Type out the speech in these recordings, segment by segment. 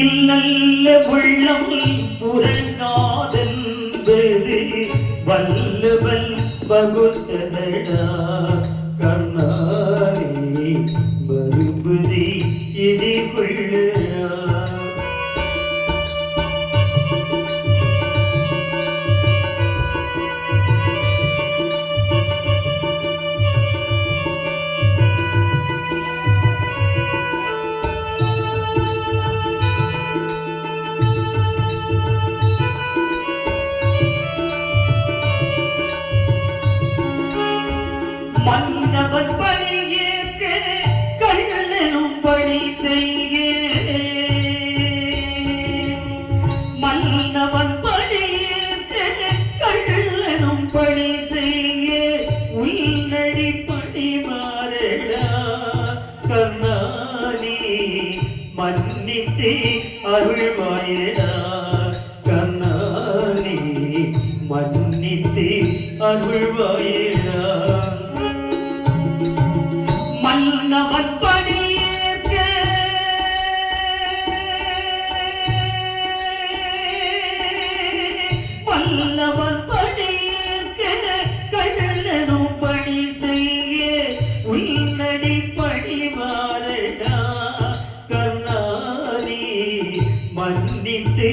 உள்ளத்தில் நல்ல உள்ளம் உறங்காதென்பது வல்லவன் பகுத்ததடா கண்ணானே மறுபதி இதை கொள்ளடா. மன்னவன் பணி ஏற்க கண்ணனும் பணி செய்ய மன்னவன் பணி ஏற்க கண்ணனும் பணி செய்ய உள்நடி பணி மாறடா கண்ணானே மன்னித்தே அருள்வாயடா கண்ணானே மன்னித்தே அருள்வாயடா. மன்னவன் பணியேற்க மன்னவன் பணியேற்க கண்ணனும் பணி செய்ய உள்நடி பணி மாறடா கண்ணானே மன்னித்து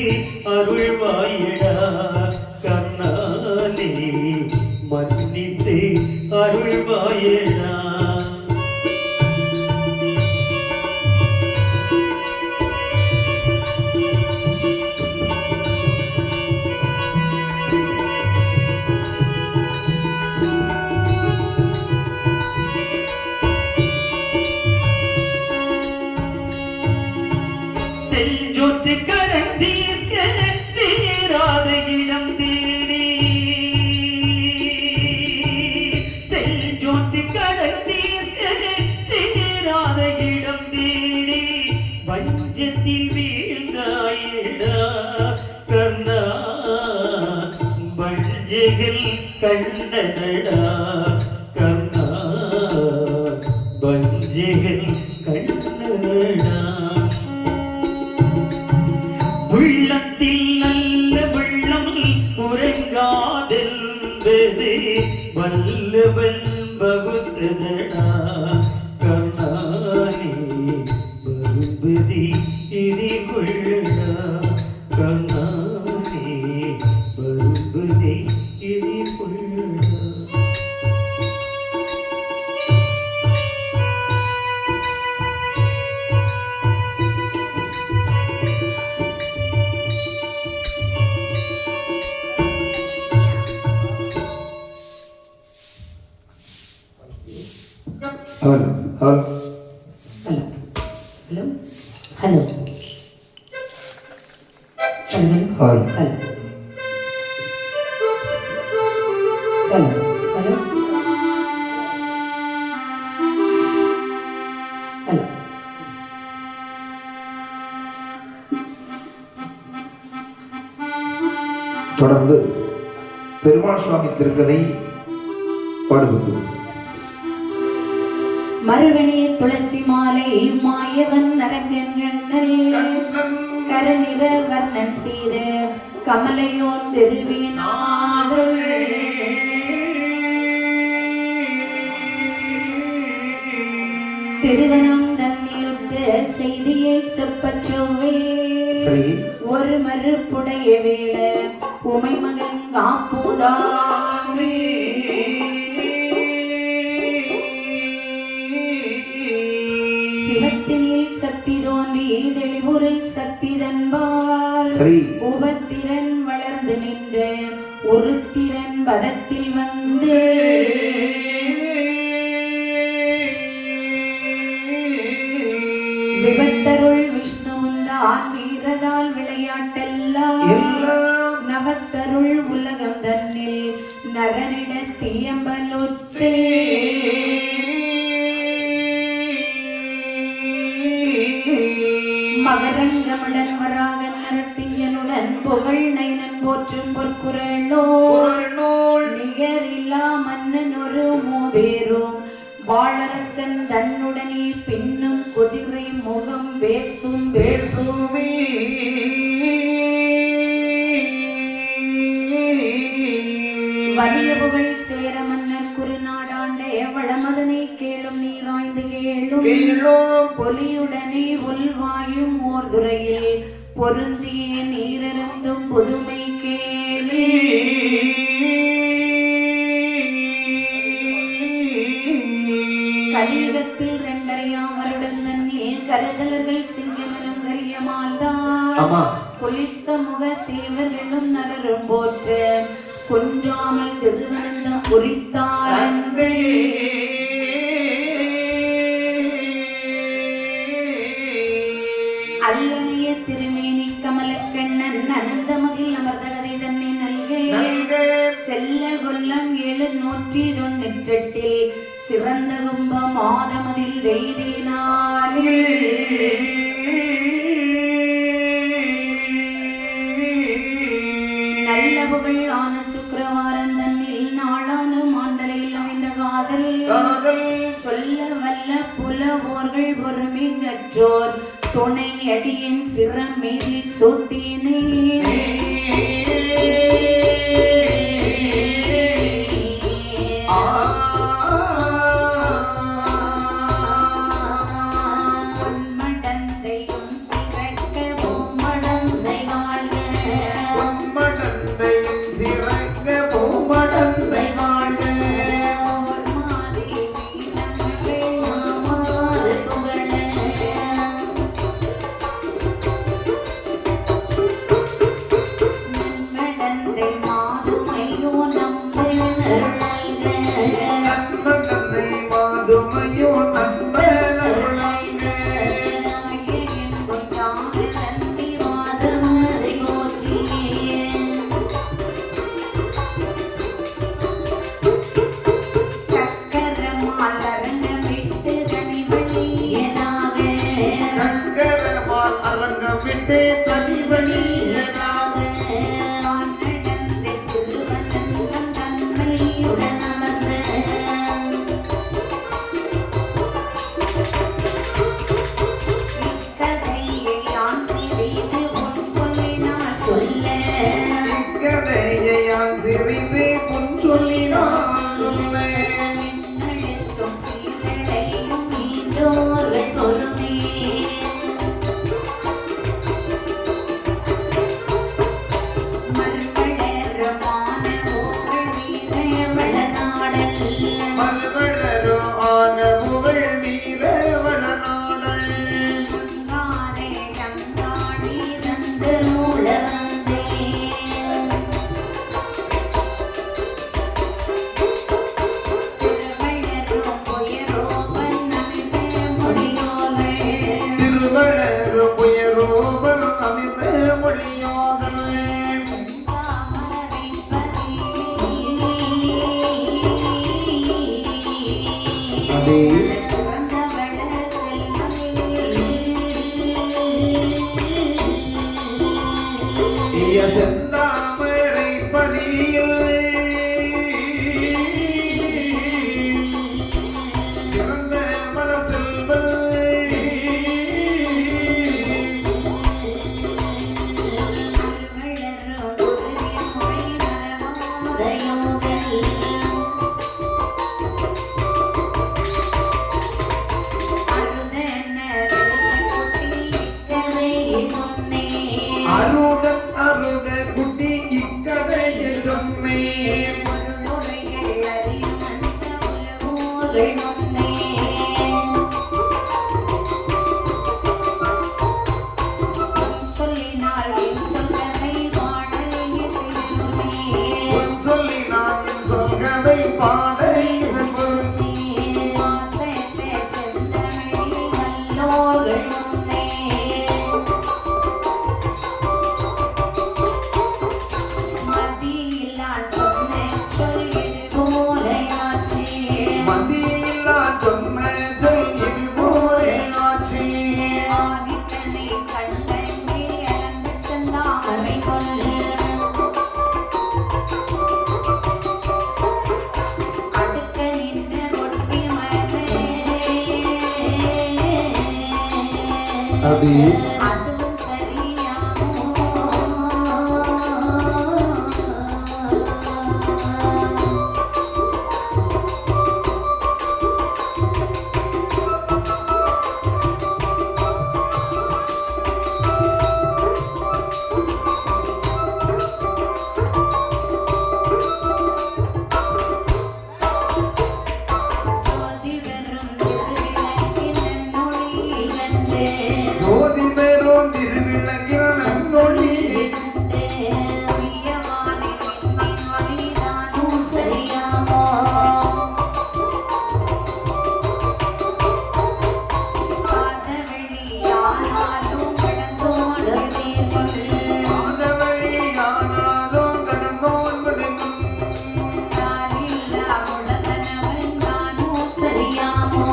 அருள்வாயடா கண்ணானே மன்னித்து அருள்வாயடா. செஞ்சோற்று கடந்தீர்க்க சேராத இடம் தேடி செஞ்சோற்று கடந்தீர்க்க சேராத இடம் தேடி வஞ்சத்தில் வீழ்ந்தாயிடா கண்ணா வஞ்சைகள் கண்டனடா கண்ணா வஞ்சைகள் கண்டனடா. உள்ளத்தில் நல்ல வெள்ளம் உறங்காதென்பது வல்லவன் பகுத்ததடா கண்ணானே மறுபதி இதை கொள்ளடா கண்ணானே மறுபதி இதை கொள்ளடா. Hello hello hello hello hello hello hello hello. தொடர்ந்து பெருமாள் சுவாமி திருக்கதை பாடுகின்றோம். மறுவனே துளசி மாலை மாயவன் அரங்கன் கரநிற வர்ணன் செய்த கமலையோன் திருவினாதவே திருவனம் தன்னிலுற்ற செய்தியை சொப்பச் செவ்வே ஒரு மறுப்புடைய வேட உமை மகன் காப்புதாமே சிவத்தினில் சக்தி தோன்றி தெளிவுரை சக்தி தன்பால் உபத்திரன் வளர்ந்து நின்ற ஒரு திறன் பதத்தில் வந்து விபத்தருள் விஷ்ணுந்தான் வீரதால் விளையாட்டெல்லாம் நவத்தருள் உலகம் தன்னில் நரனிட தீயம்பலொற்றே மகரங்கமுடன் வராக நரசிங்கனுடன் புகழ் நைனன் போற்றும் பொற்குரலோள் நிகரில்லா மன்னன் ஒரு மூவேரும் வாழரசன் தன்னுடனே பின்னும் குதிரை முகம் பேசும் பேசுமே வலிய புகழ் சேர மன்னர் குறுநாடாண்டே வளமதனை கேளும் நீராய்ந்து கேளும் கேளும் பொலியுடனே உள்வாயும் ஓர் துறையில் பொருந்திய நீரிருந்தும் புதுமை கேளி கலியுகத்தில் 2.5 வருடம் தண்ணீர் கருதலர்கள் சிங்கமனும் கரியமால்தான் குளிர் சமூக தேவர்களும் நரரும் போற்ற குன்றாமல் திருவனந்தம் குறித்தார் அன்பே அல்லனைய திருமேனி கமலக்கண்ணன் அனந்தமதில் அமர்ந்தகதை தன்னை நல்க செல்ல கொல்லம் 798 சிறந்த கும்ப மாதமதில் வெய்தினாலே நல்ல புகழ் ஆன சுக்கிரவாரம் தன்னில் நாளானும் ஆண்டலையில் அமைந்த காதல் சொல்ல வல்ல புலவோர்கள் பொறுமை கற்றோர் துணை அடியின் சிரம் மேலில் சூட்டினே செந்தாமரை பதியில் சிறந்த மல செல்வல் அருத அது அதுவும் சரியாமோ ஜோதி வெறும் திருவிளக்கின் நன்னொழி கண்டே ஜோதி பெரும் திருவிளங்கில் நன்னொழி உய்யவானின் விண்ணின் ஒளிதானும் சரியாமோ பாதவெளியானாலும் கடந்தோடுவீர்கள் பாத வழியானாலும் கடந்தோன் விடுமுன் காலில்லா உலகனவன் தானும் சரியாமோ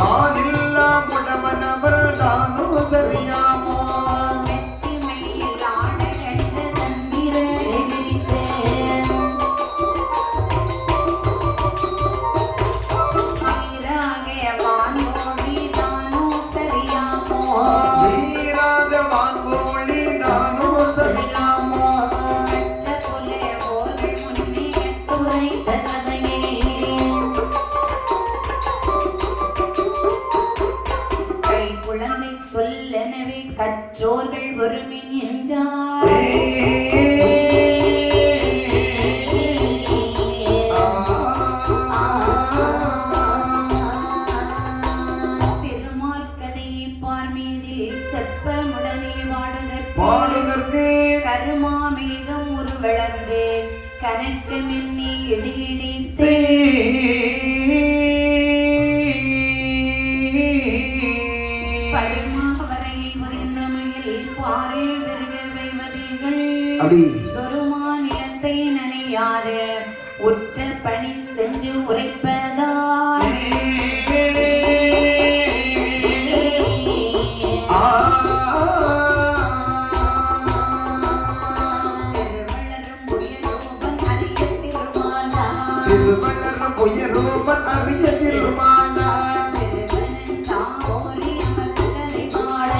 காலில்லா முடவனவர் தானும் சரியாமோ மெத்திமையில் ஆட கண்டு தந்திரரை விரித்தேன் நீராகிய வானோடி தானும் சரியாமோ வீராக வாங்கோழி தானும் சரியாமோ கற்ற புலே போர்கள் முன்னே கட்டுரைத்த கதையே கை குழந்தை சொல்லெனவே கற்றோர்கள் ஒருமின் என்றார் திருமால் கதையை பார்மீதில் செப்பமுடனே வாடுதற்கு பாடுதற்கு கருமாமேகம் உருவளர்ந்து கனக்க மின்னி இடியிடித்து பரிமாவரையை உதிர்ந்தமையில் பாரில் விருக வைவதிகள் அப்படி தொருமானிடத்தை நனையாது உற்ற பணி சென்று உரைப்பதால் திருவள்ளரும் புயலோபன் அறிய திருமாலார் திருவள்ளர் புயரூபன் அறிய திருமானார் திருவனன் தாவோரி அமர்ந்தலை பாட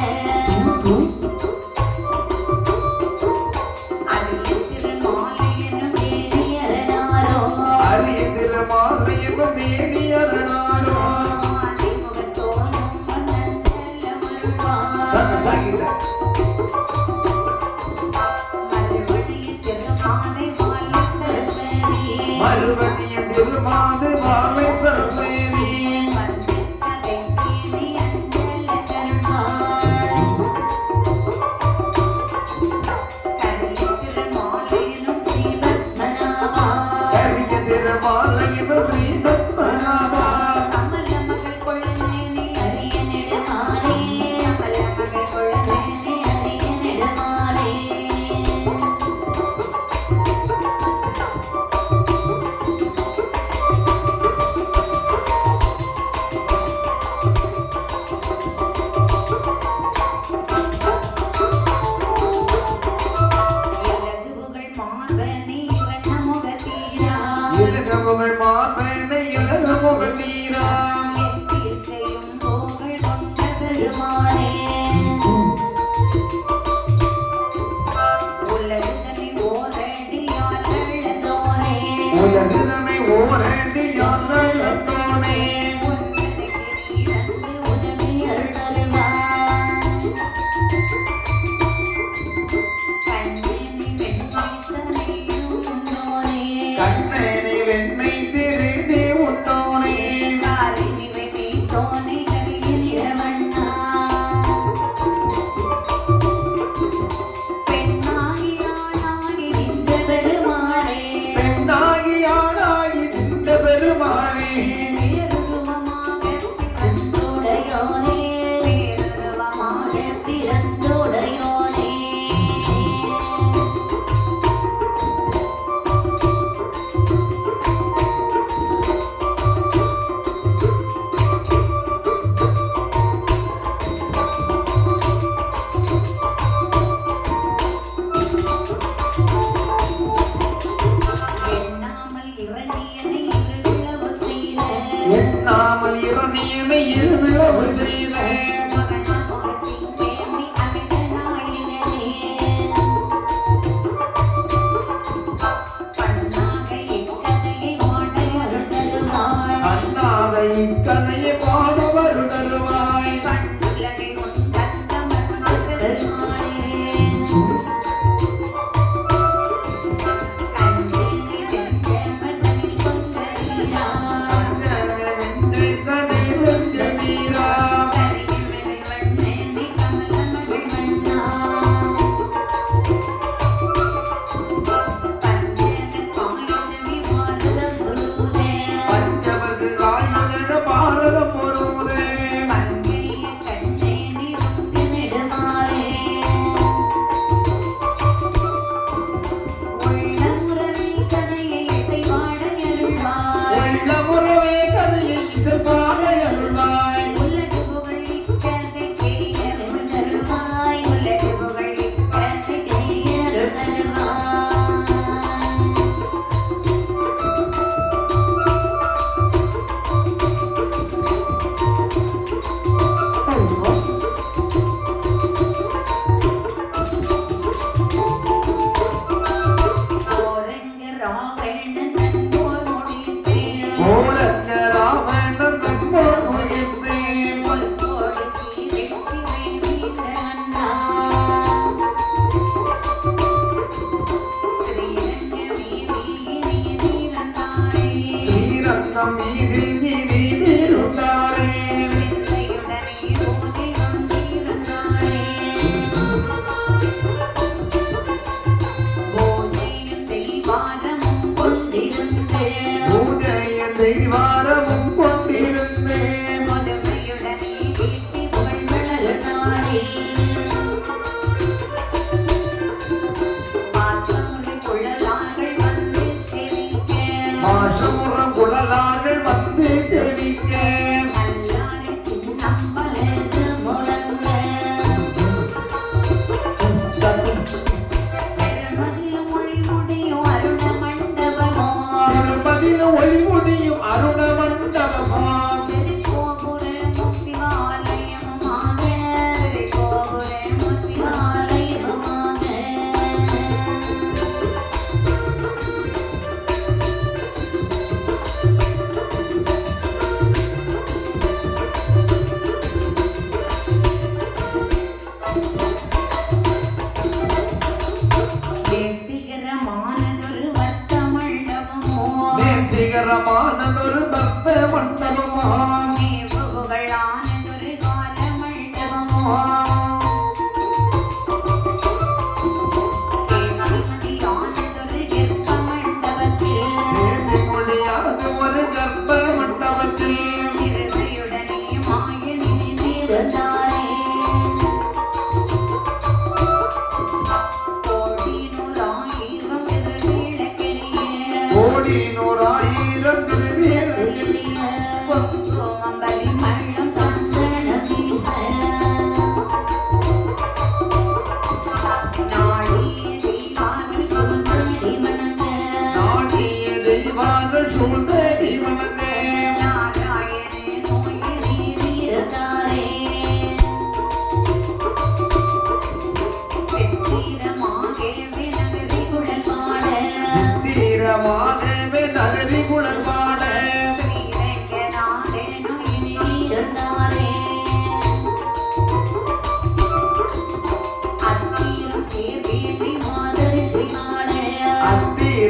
அறிய திருமாலையனும் வேதியரனாரோ அறிய திருமாலையும் மேனியரனாரோ ஆணைமுகத்தோனும் மன்னன் செல்லமருள்வார் மறுபடிய திருமாலை மாலை சரஸ்வதி மறுபடியும் திருமாது மாலை சரஸ்வதி வந்திருக்கதை கேணி அஞ்சல கருள்வார் கரிய திருமாலையனும் ஸ்ரீபத்மநாபா அறிய திருமாலையும் ஸ்ரீபத்மநாபா கமல மகள் கொழுநேனி அரிய நெடுமாலே கமல மகள் கொழுநேனி அரிய நெடுமாலே இலகுபுகழ் மார்பனே வண்ணமுகத்தீரா இலகமுகள் மாப்பேனை இலகமுகள் தீரா எத்தில் செய்யும் புகழ் கொண்ட பெருமானே உலகுதனை ஓரடியால் அழுந்தோனே உலகினை ஓரடி யாழ்த்தோனே உன்னதகிரி வந்து உதவி அருளருள்வாய் கண்ணனை வெண்மைத்தனையும் உன்னோனே கண்ணனை வெண்ணை திருடி உண்டோனே காலை நிறை மீட்டோனே கரிய நிறவண்ணா பெண்ணாகி ஆணாகி நின்ற பெருமாளே பெண்ணாகி ஆணாகி நின்ற பெருமானே பேருருவமாக பிறந்துடையோனே பேருருவமாக பிறந்துடையோனே எண்ணாமல் இரணியனை இருளவு செய்த எண்ணாமல் இரணியனை இருவிழவு செய்த மகன முகசிங்கே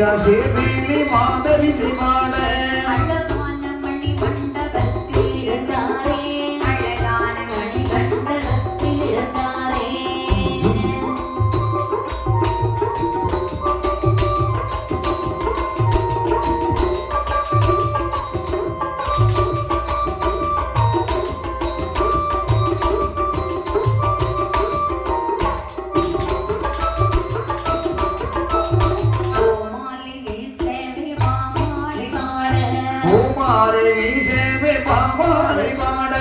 மீரா சேவேலி மாதவி செய்வாட அழகான மணி மண்டபத்தில் இருந்தாரே அழகான மணி மண்டபத்தில் இருந்தாரே பூமாலை வீசவே பாமாலை பாட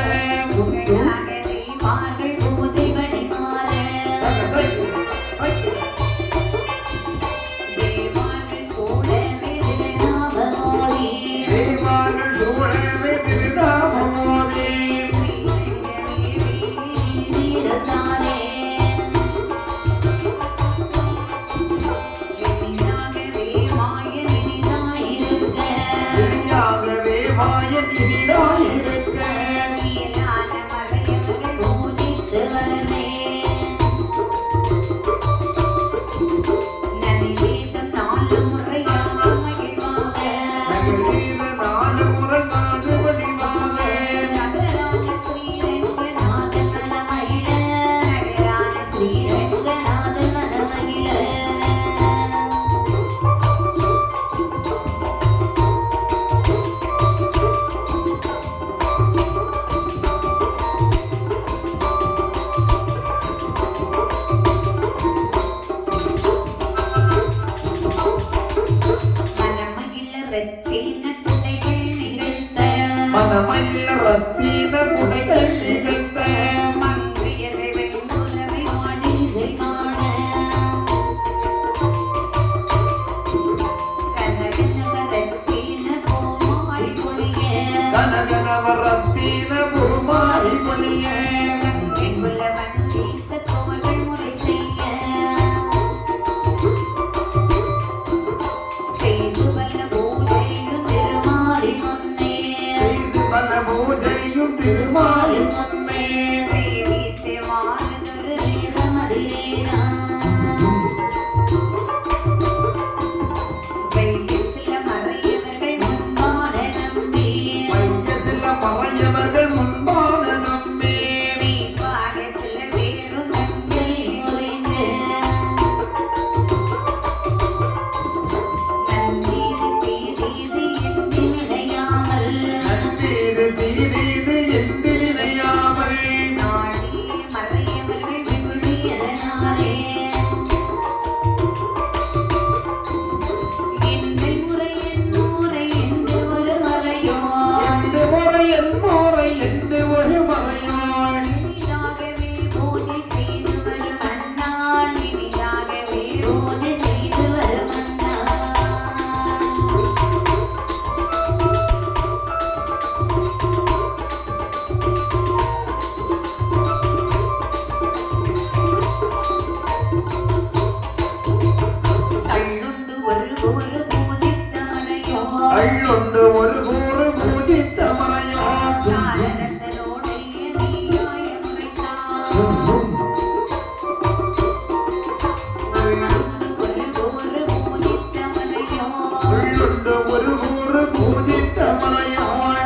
தேவார்கள் சூழவே திருநாம மோதி வெளியாகவே மாயன் இனிதாயிருக்க நகரீத நாலு முறை நாடு வடிவாக மனமயில ரத்தின குடைகள் நிகழ்த்த கனகனவ ரத்தின பூமாரி பொழிய செய்து பல பூஜையும் திருமாலி முன்னே மைய சில மறையவர்கள் முன்பான நம்பி நந்தீது தீதீது என்று நினையாமல் எந்த முறை என் முறை என்று ஒரு மறையாள் அள்ளுண்டு ஒரு கூறு பூஜித்த மறையாள் உள்ளுண்டு ஒரு கூறு பூஜித்த மறையாள்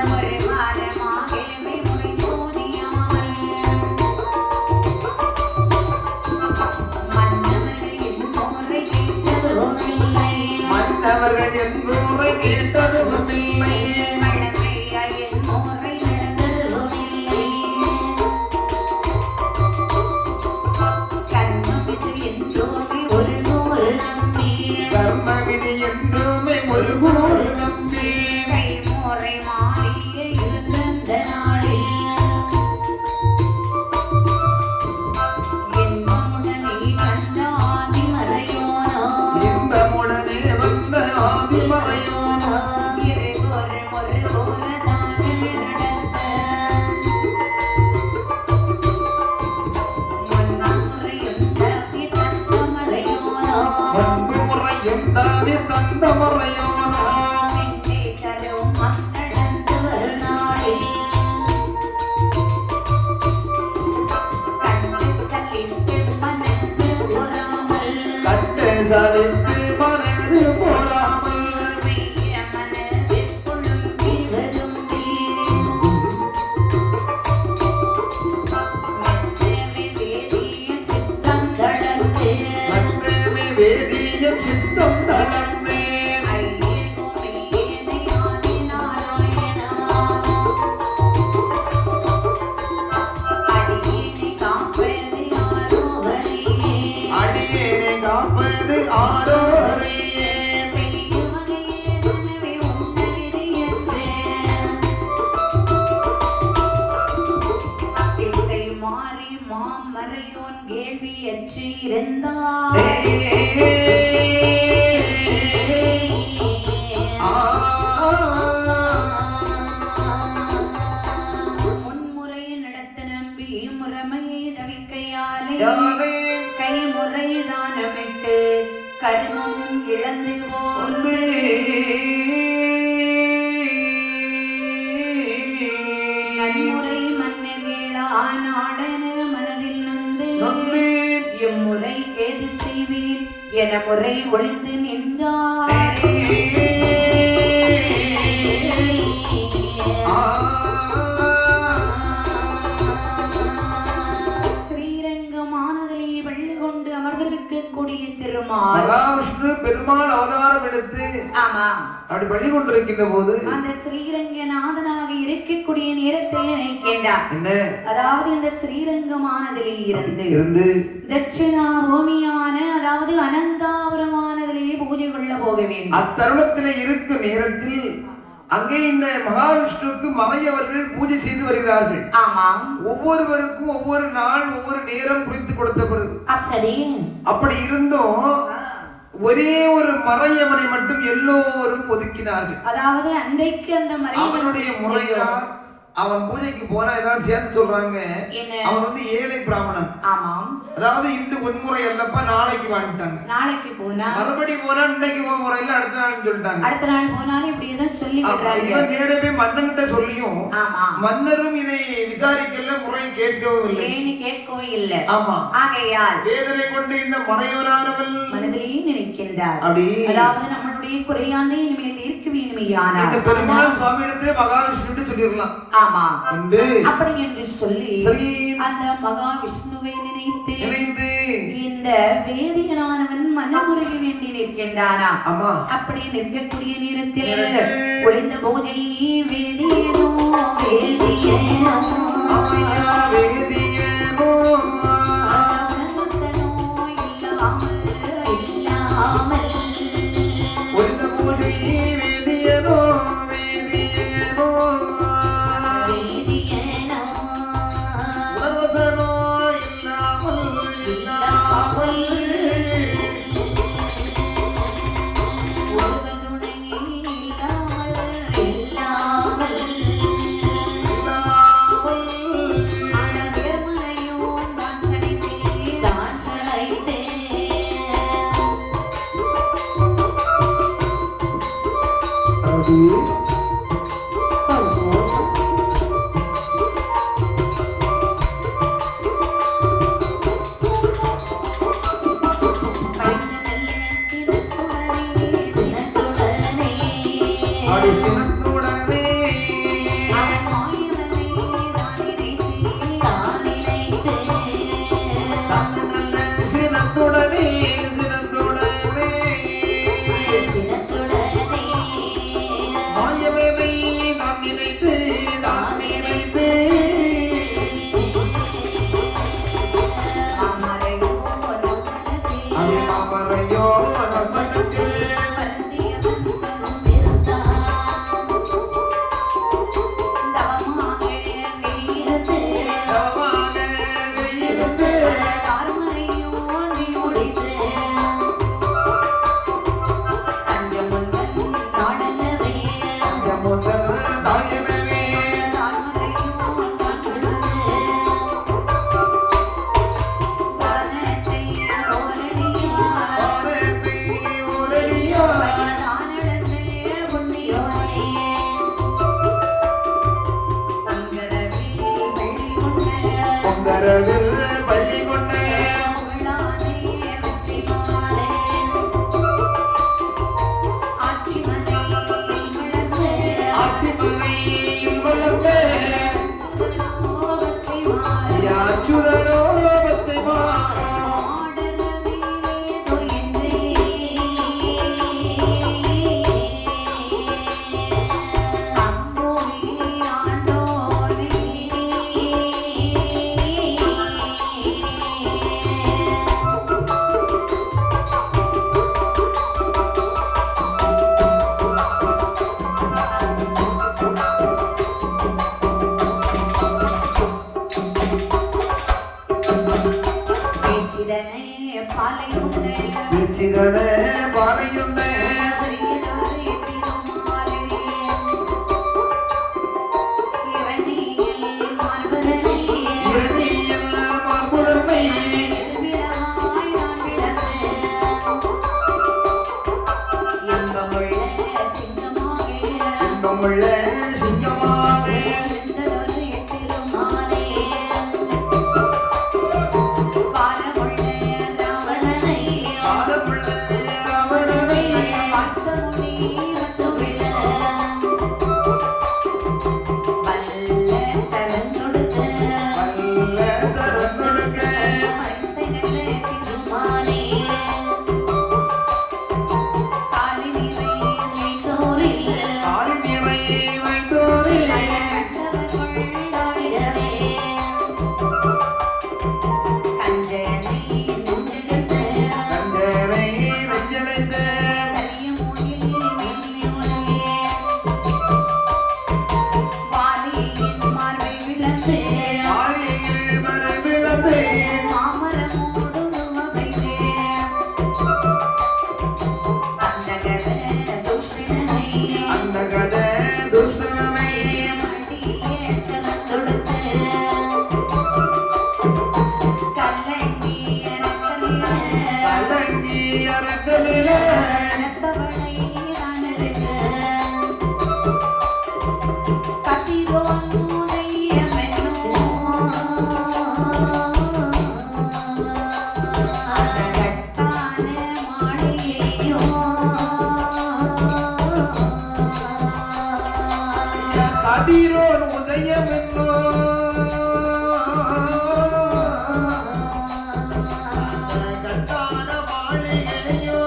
மன்னவர்கள் என் கூரை கேட்டதும் இல்லை கர்ம விதி என்றுமே ஒரு கூறு நம்பி இன்பமுடனே வந்த ஆதிமறையோனா முன்பு முறையும் தாவி தந்த முறையோனா கட்டு சலித்து மனது போரா சித்தம் தளர்ந்தேன் ஐயேனோ மெய்யேனை ஆதி நாராயணா அடியேனை காப்பது யாரோ ஹரியே அடியேனை காப்பது ஆரோ ஹரியே செய்யுவதை ஏதெனவே உண்ட விதியற்றே திசை மாறி மாமறையோன் கேள்வியற்று இருந்தாய் முன்முறையை நடத்த நம்பி முறைமையை தவிக்கையாலே கைமுறை தானமிட்டு கர்மம் இழந்து போது நன்முறை மன்னகேளா நாடன மனதில் நொந்து இம்முறை ஏது செய்வீர் என முறை ஒளிந்து நின்றார் ஸ்ரீரங்கமானதிலே வெள்ளி கொண்டு அமர்ந்திருக்கக்கூடிய திருமால் மகாவிஷ்ணு பெருமாள் அவதாரம் எடுத்து ஆமா அப்படி பள்ளி கொண்டிருக்கின்ற போது அந்த ஸ்ரீரங்கநாதனாக இருக்கக்கூடிய நேரத்தில் நினைக்கின்றார் என்ன அதாவது இந்த ஸ்ரீரங்கமானதிலே இருந்து தட்சிணா பூமியான அதாவது அனந்தாபுரமானதிலே பூஜை கொள்ள போக வேண்டும் அத்தருணத்திலே இருக்கும் நேரத்தில் அங்கே இந்த மகாவிஷ்ணுவுக்கு மறையவர்கள் பூஜை செய்து வருகிறார்கள் ஆமா ஒவ்வொருவருக்கும் ஒவ்வொரு நாள் ஒவ்வொரு நேரம் குறித்து கொடுத்தப்படுது சரி அப்படி இருந்தும் ஒரே ஒரு மறையவனை மட்டும் எல்லோரும் ஒதுக்கினார்கள் அதாவது அன்றைக்கு அந்த அவனுடைய முறையால் அவன் பூஜைக்கு போனா ஏதாவது சேர்த்து சொல்றாங்க என்ன? அவன் வந்து ஏழை பிராமணன் ஆமாம் அதாவது இந்த பொன்முறை அல்லப்பா நாளைக்கு வாங்கிட்டாங்க நாளைக்கு போனா மறுபடி போனா இன்னைக்கு முறையில அடுத்த நாள் சொல்லிட்டாங்க அடுத்த நாள் போனாலும் இப்படியேதான் சொல்லி அப்ப விடுறாங்க இவன் நேரவே மன்னன்கிட்ட சொல்லியும் ஆமா மன்னரும் இதை விசாரிக்கல முறை கேட்கவும் இல்லை ஏன்னு கேட்கவும் இல்லை ஆமா ஆகையால் வேதனை கொண்டு இந்த மறையவனானவள் மனதிலேயே நினைக்கின்றார் அப்படி அதாவது நம்மளுடைய குறையாண்டே இனிமேல் தீர்க்க வேணுமையானா இந்த பெருமாள் சுவாமி இடத்துல மகாவிஷ்ணு சொல்லிடலாம் ஆமா என்று அப்படி என்று சொல்லி சரி அந்த மகாவிஷ்ணுவை நினைத்து நினைந்து இந்த வேதியனானவன் மனமுறைய வேண்டி நிற்கின்றானா ஆமா அப்படி நிற்கக்கூடிய நேரத்தில் ஒளிந்த பூஜை வேதியனோ வேதியனோ வேதியனோ உணர்வசனோ இல்லாமல் ஒளிந்த பூஜை வேதியனோ வேதியனோ வேதியனோ உணர்வசனோ இல்லாமல் ஒருவர் துணை இல்லாமல் அழகர்மறையோ தான் சடைத்தே சினத்துடனே நல்ல சினத்துடனே சினத்துடனே மாய வெச்சிடனே பாலையுண்டே வெச்சிதனே பாலையுண்டே பெரியதொரு திருமாலே இரணியல் மார்பதனே இரணியல் மார்புதனை எருமிடமாய் நான் விளக்கு இன்பமுள்ள சிங்கமாக இன்பமுள்ள சிங்கமாக இருந்ததொரு திருமாலே பாரமுள்ள ராவணனை ஆரமுள்ள ராவணனை பார்த்த முடி வந்துவிட வல்ல சரந்தொடுத்த வல்ல சரந்தொடுக்க மரிசை நல்ல திருமாலே காலி நிறை மேய்த்தோரில் ஆறு நிறை வைத்தோரே கண்டவர் கொண்டாடிடவே கஞ்சனை நெஞ்செடுத்த கஞ்சனை நெஞ்சடைந்த கரிய மூங்கில் மேனியோனே வாலியின் மார்பை விளந்து ஆழியில் மரபிழந்து மாமரமோடு உருவமைத்தே அந்தகர துஷணனை அந்த கதை துஷ்டனை மடியே சலந்தொடுத்து கல்லங்கிய ரக்கலிட கலங்கி அரக்கலில கனத்தவளை நானருக்க கத்திரோன் மூதையமென்னோ அதகட்டான மாளிகையோ கதிரோன் உதயம் என்னோ கட்டான மாளிகையோ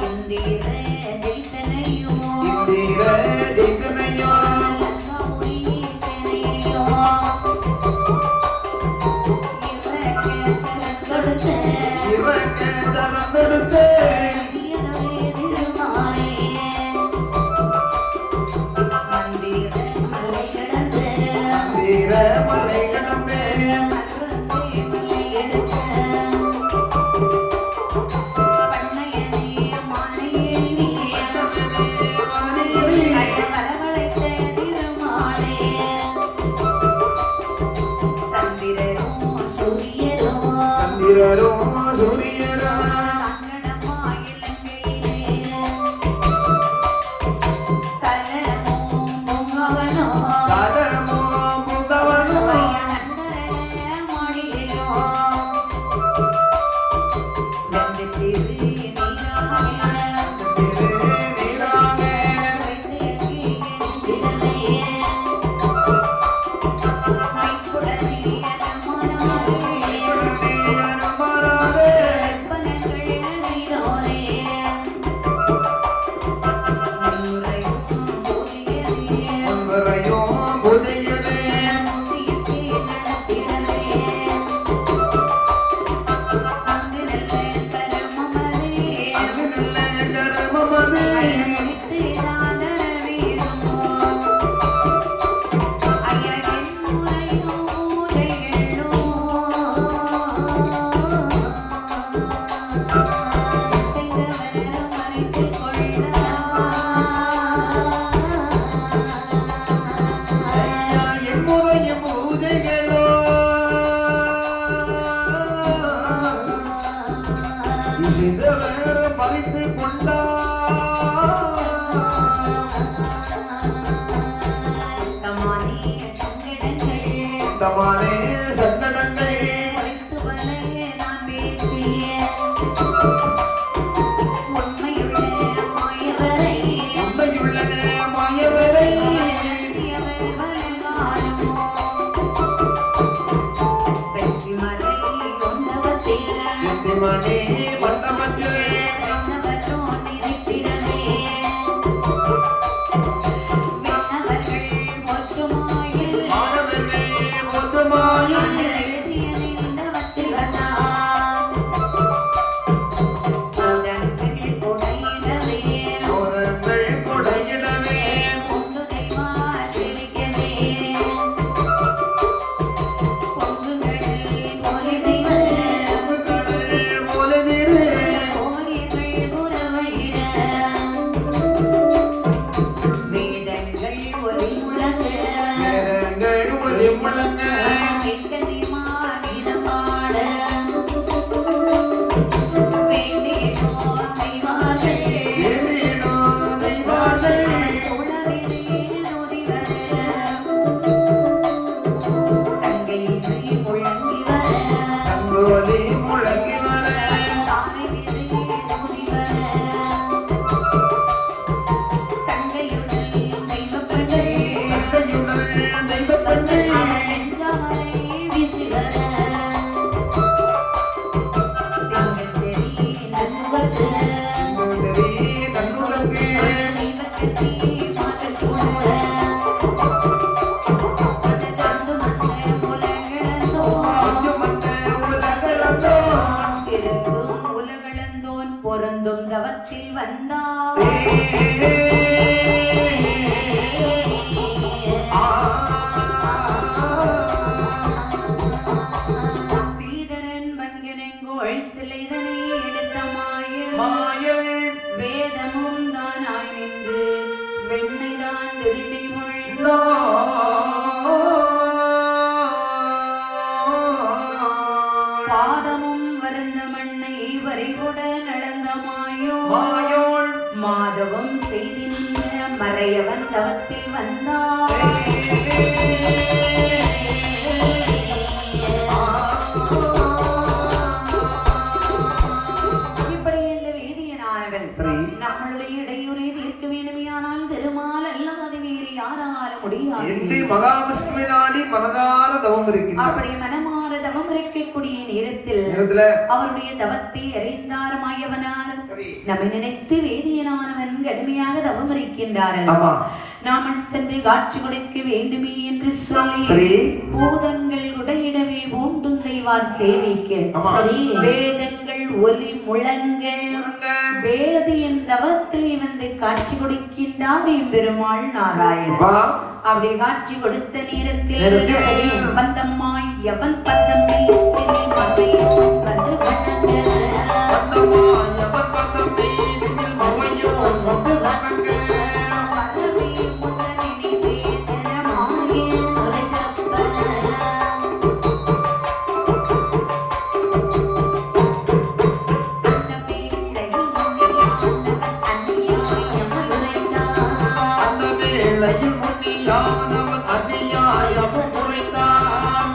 இந்திர ஜெய்தனையோ இந்திர ஜெய்தனையோ லங்காபுரி சேனையோ இறக்க சரந்தொடுத்த இறக்க சரந்தெடுத்து பெரியதொரு திருமாலே மந்திர மலை கடந்து தீர மலை கடந்து மருந்தே மலை எடுக்க பண்ணையனே மாலையேறி மணியடி வரவழைத்த திருமாலே சந்திரரும் சூரியரும் சந்திரரோ சூரியரோ சங்கடமாய் இலங்கையிலே தலமும் பொங்கவனோ தலமோ புதவனோ அண்டரட மாளிகையோ வெந்து திரு நீராக திரு நீராக உறைந்தேகி எரிந்திடவே மைப்புடனே அரமனாரே அன்பாராதே கற்பனைகள் செய்தோரே முன்னுரையும் புதியதே ஒன்வரையோ புதையதே முந்தியத்தை நடத்திடவே அங்கு நல்ல கரமமதே அங்கு நல்ல கர்மமதே முடித்து தாதர வீடும் ஐயனின் முறையோ மூலைகளோ இசைந்தவர் மறைத்து கொள்ள ஐயா என் முறையும் பூஜைகளோ இசைந்தவர் பறித்து கொண்டா தமானே சங்கடங்கள் தமானே சங்கடங்கள் மறைத்து வலையே நான் பேசிய உண்மையுள்ள மாயவரை உண்மையுள்ள மாயவரை வேண்டியவர் வலங்காலமோ வெற்றி மறை கொண்டவத்தில் மணி மண்டபத்தில் என்னவரோ நினைத்திடவே விண்ணவர்கள் ஒற்றுமாயில் மாணவர்கள் ஒன்றுமாயும் எழுதிய நின்றவத்தில் வந்தார் பூதங்கள் கொடையிடவே சோதங்கள் கொடையிடவே கொண்டு தெய்வா செழிக்கவே வந்தார் சீதரன் மங்கனங்கோள் சிலைதனை எடுத்த மாயல் வேதமும் தானாய் நின்று வெண்ணைதான் திருடி முழந்தோ பாதமும் வருந்த மண்ணை வரைகுட நடந்த மாயோள் மாதவம் செய்து நின்ற மறையவன் தவத்தில் வந்தார் இப்படி இந்த வேதியனார்கள் நம்மளுடைய இடையூறை தீர்க்க வேண்டுமையானால் திருமால் அல்லாது வேறு யாராலும் முடியாது என்று மகாவிஷ்ணுவை நாடி மனதார தவம் இருக்கிறார். அப்படி மனமாற தவம் இருக்கக்கூடிய நேரத்தில் அவருடைய தவத்தை அறிந்தார் மாயவனார் நம்மை நினைத்து வேதியனானவன் கடுமையாக தவம் இருக்கின்றார்கள். நாமன் சென்று காட்சி கொடுக்க வேண்டுமே என்று சொல்லி பூதங்கள் உடையிடவே பூண்டும் தெய்வார் சேவிக்க வேதங்கள் ஒலி முழங்க வேதியின் தவத்திலே வந்து காட்சி கொடுக்கின்றார் எம்பெருமாள் நாராயணன். அப்படி காட்சி கொடுத்த நேரத்தில் பந்தம்மாய் எவன் பந்தம் வந்து வணங்க முறைதான்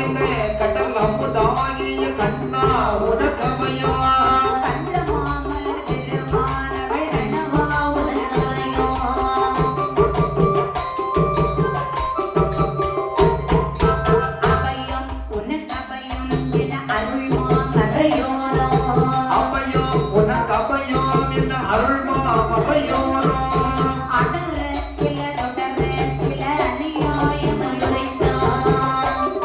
இந்த கடல் அமுதாகிய கண்ணா உனக்கமையா கஞ்சமாமலர் திருமாலவள் கணவா உலகமையோ அபயம் உனக்கபயம் என அருள்மா மறையோனோ அபயம் உனக்கபயம் என்ன அருள்மா அபயோனோ அடர சில தொடர சில அநியாயம் உரைத்தான்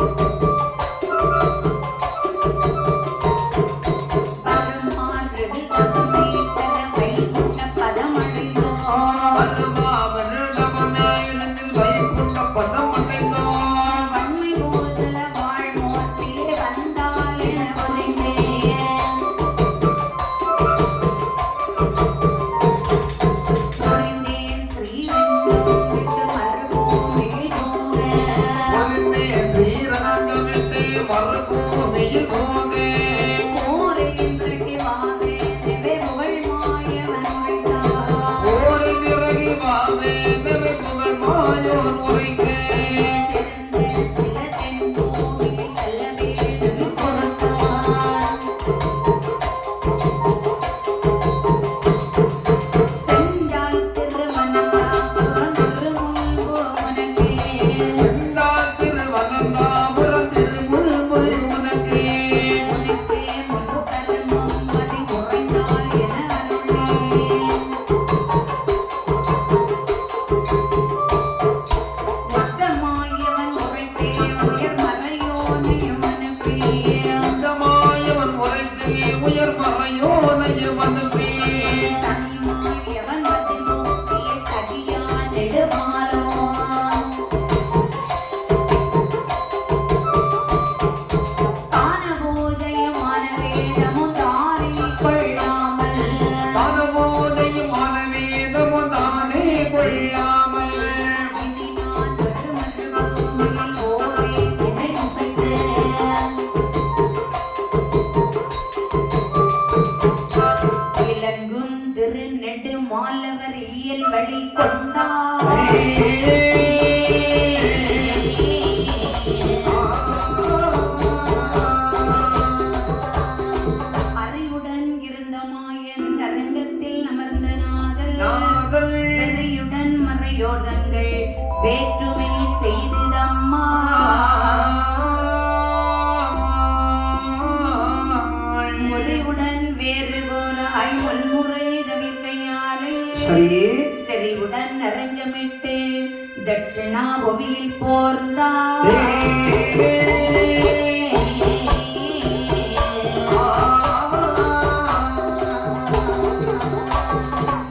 வருமாறுகள் தகுமே தர வைகுண்ட பதமடைந்தோ வருமாமருளவமே நெஞ்சில் வைகுண்ட பதம் அடைந்தோம் வன்மை போதல வாழ்மோத்திலே வந்தால் என உரைத்தேன் புரிந்தேன் ஸ்ரீரங்கம் விட்டு மறுபூமியில் போக ஒளிந்தே ஸ்ரீரங்கம் விட்டு மறுபூமியில் போகே போரேந்திரக்கு வாவே நிவே புகழ் மாயவன் உரைத்தான் ஓடி விறகி வாவே நபி புகழ் மாயோன் உரைக்கே திறந்த சில தென்பூமியில் செல்ல வேண்டும் பொறுத்தான் சென்றால் திருமணத்தாபுரம் திருமுன்பு உனக்கே சென்றால் திருவனந்தாபுரம் திருமுன்பு உனக்கே உனக்கே முன்பு கர்மம் மதி உறைந்தால் என அருளே வக்கமாயவன் உரைத்தே உயர் மறையோனையும் அனுப்பி மாயவன் உரைத்தே உயர் மறையோனையும் அனுப்பி தனிமாயவன் மதி மூக்கிலே சடியா நெடுமாலோ தானபோதயமான வேதமும் தானே கொள்ளாமல் தானபோதையும் மனவேதமும் தானே கொள்ளாமல் இனி நான் வருமருபூமியில் ஓரே தினை இசைத்து இலங்கும் திருநெடு மாலவர் இயல் வழி கொண்டார் அறிவுடன் இருந்த மாயன் அரங்கத்தில் அமர்ந்த நாதல் நாதல் வெறியுடன் மறையோர்தங்கள் வேற்றுமை செய்ததம்மா முறைவுடன் வேறு கோராய் ஒல்முறை தவிர்க்கையாலே சரியே செறிவுடன் அரங்கமிட்டு தட்சிணா புவியில் போர்ந்தார்